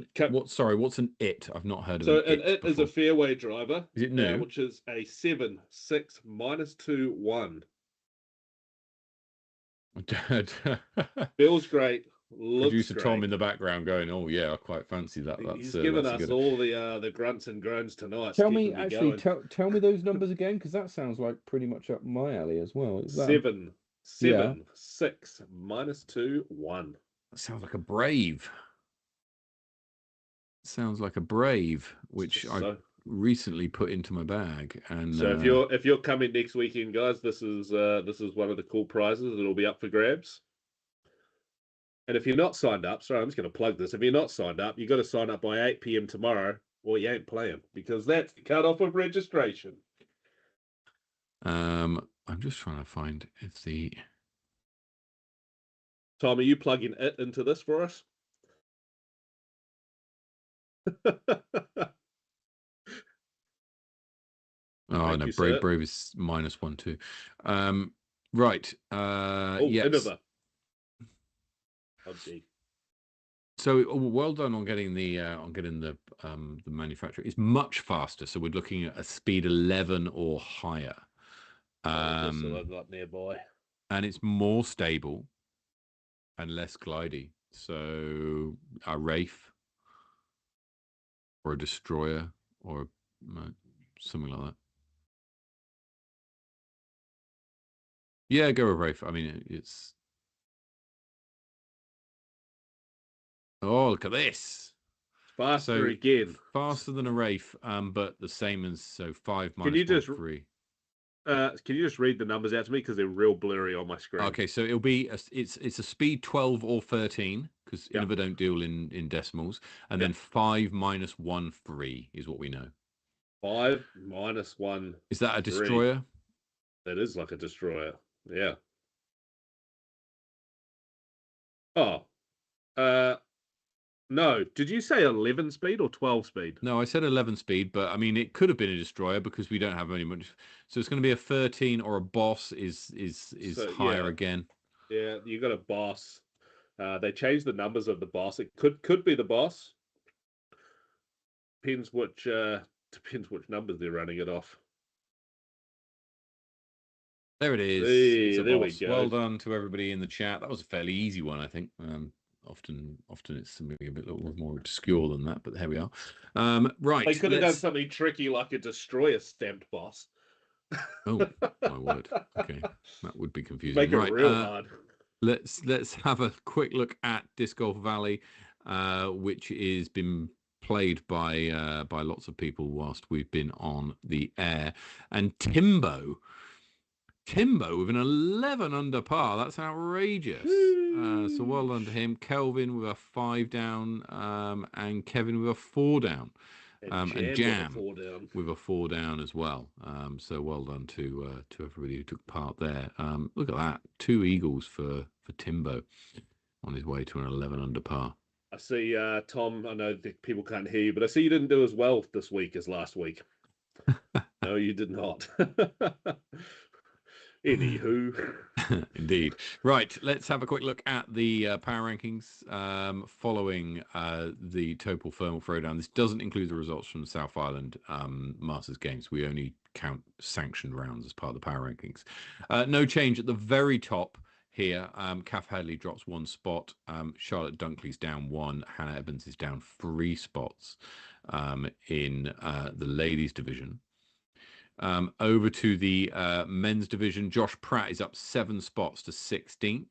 an it? I've not heard of it. So an it is a fairway driver. Is it new? Which is a 7, 6, -2, 1. Feels great. Producer Tom in the background going, "Oh yeah, I quite fancy that." He's given us all the grunts and groans tonight. Tell me those numbers again, because that sounds like pretty much up my alley as well. Is that 7, 6, -2, 1. That sounds like a brave. Which I recently put into my bag. And so if you're coming next weekend, guys, this is one of the cool prizes that'll be up for grabs. And if you're not signed up, sorry, I'm just going to plug this. If you're not signed up, you've got to sign up by 8 p.m. tomorrow Well, you ain't playing because that's the cut-off of registration. I'm just trying to find if the... Tom, are you plugging it into this for us? Oh, no, Brave is -1-2. Right. Yes. Innova. Oh, gee. So well done on getting the manufacturer. It's much faster. So we're looking at a speed 11 or higher. Just so I've got nearby. And it's more stable and less glidey. So a Wraith or a Destroyer or something like that. Yeah, go with Wraith. I mean, it's... Oh, look at this. Faster again. Faster than a Wraith, but the same as 5 minus 3. Can you just read the numbers out to me because they're real blurry on my screen? Okay, so it'll be it's a speed 12 or 13 because Innova don't deal in decimals, and then 5 minus 1 3 is what we know. 5 minus 1. Is that a destroyer? That is like a destroyer. Yeah. Oh. No. Did you say 11 speed or 12 speed? No, I said 11 speed, but I mean it could have been a destroyer because we don't have any much. So it's going to be a 13 or a boss is higher again. Yeah, you got a boss. They changed the numbers of the boss. It could be the boss. Depends which numbers they're running it off. There it is. Hey, there we go. Well done to everybody in the chat. That was a fairly easy one, I think. Often it's something a bit more obscure than that, but here we are. Right. They could have done something tricky like a destroyer stamped boss. Oh, my word. Okay, that would be confusing. Make it real hard. Let's have a quick look at Disc Golf Valley, which has been played by lots of people whilst we've been on the air. And Timbo with an 11 under par. That's outrageous. So well done to him. Kelvin with a 5 down, and Kevin with a 4 down, and Jam with a 4 down as well. So well done to everybody who took part there. Look at that, 2 eagles for Timbo on his way to an 11 under par. I see, Tom. I know that people can't hear you, but I see you didn't do as well this week as last week. No, you did not. Anywho. Indeed. Right, let's have a quick look at the power rankings following the Topol Thermal Throwdown. This doesn't include the results from the South Island Masters Games. We only count sanctioned rounds as part of the power rankings. No change at the very top here. Kath Hadley drops 1 spot. Charlotte Dunkley's down 1. Hannah Evans is down 3 spots in the ladies division. Over to the men's division, Josh Pratt is up 7 spots to 16th.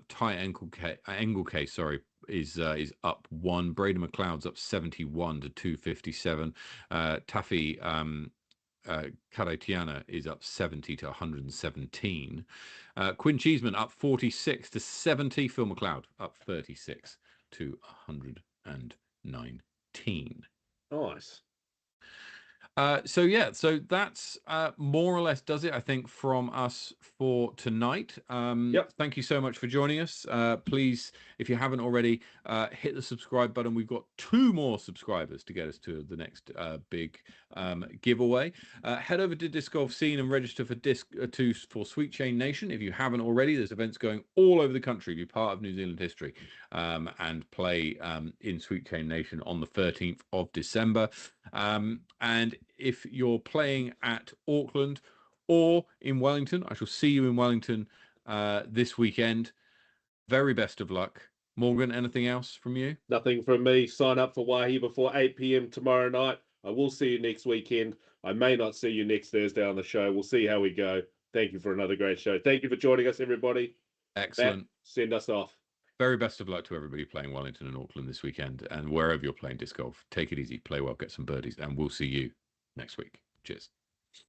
Ty Engelke, is up 1. Braden McLeod's up 71 to 257. Taffy Karetiana is up 70 to 117. Quinn Cheeseman up 46 to 70. Phil McLeod up 36 to 119. Nice. So that's more or less does it, I think, from us for tonight. Thank you so much for joining us. Please, if you haven't already, hit the subscribe button. We've got 2 more subscribers to get us to the next big giveaway. Head over to Disc Golf Scene and register for Sweet Chain Nation. If you haven't already, there's events going all over the country. Be part of New Zealand history and play in Sweet Chain Nation on the 13th of December. And if you're playing at Auckland or in Wellington, I shall see you in Wellington this weekend. Very best of luck. Morgan, anything else from you? Nothing from me. Sign up for Waihi before 8 p.m. tomorrow night. I will see you next weekend. I may not see you next Thursday on the show. We'll see how we go. Thank you for another great show. Thank you for joining us, everybody. Excellent. Matt, send us off. Very best of luck to everybody playing Wellington and Auckland this weekend, and wherever you're playing disc golf, take it easy, play well, get some birdies, and we'll see you next week. Cheers.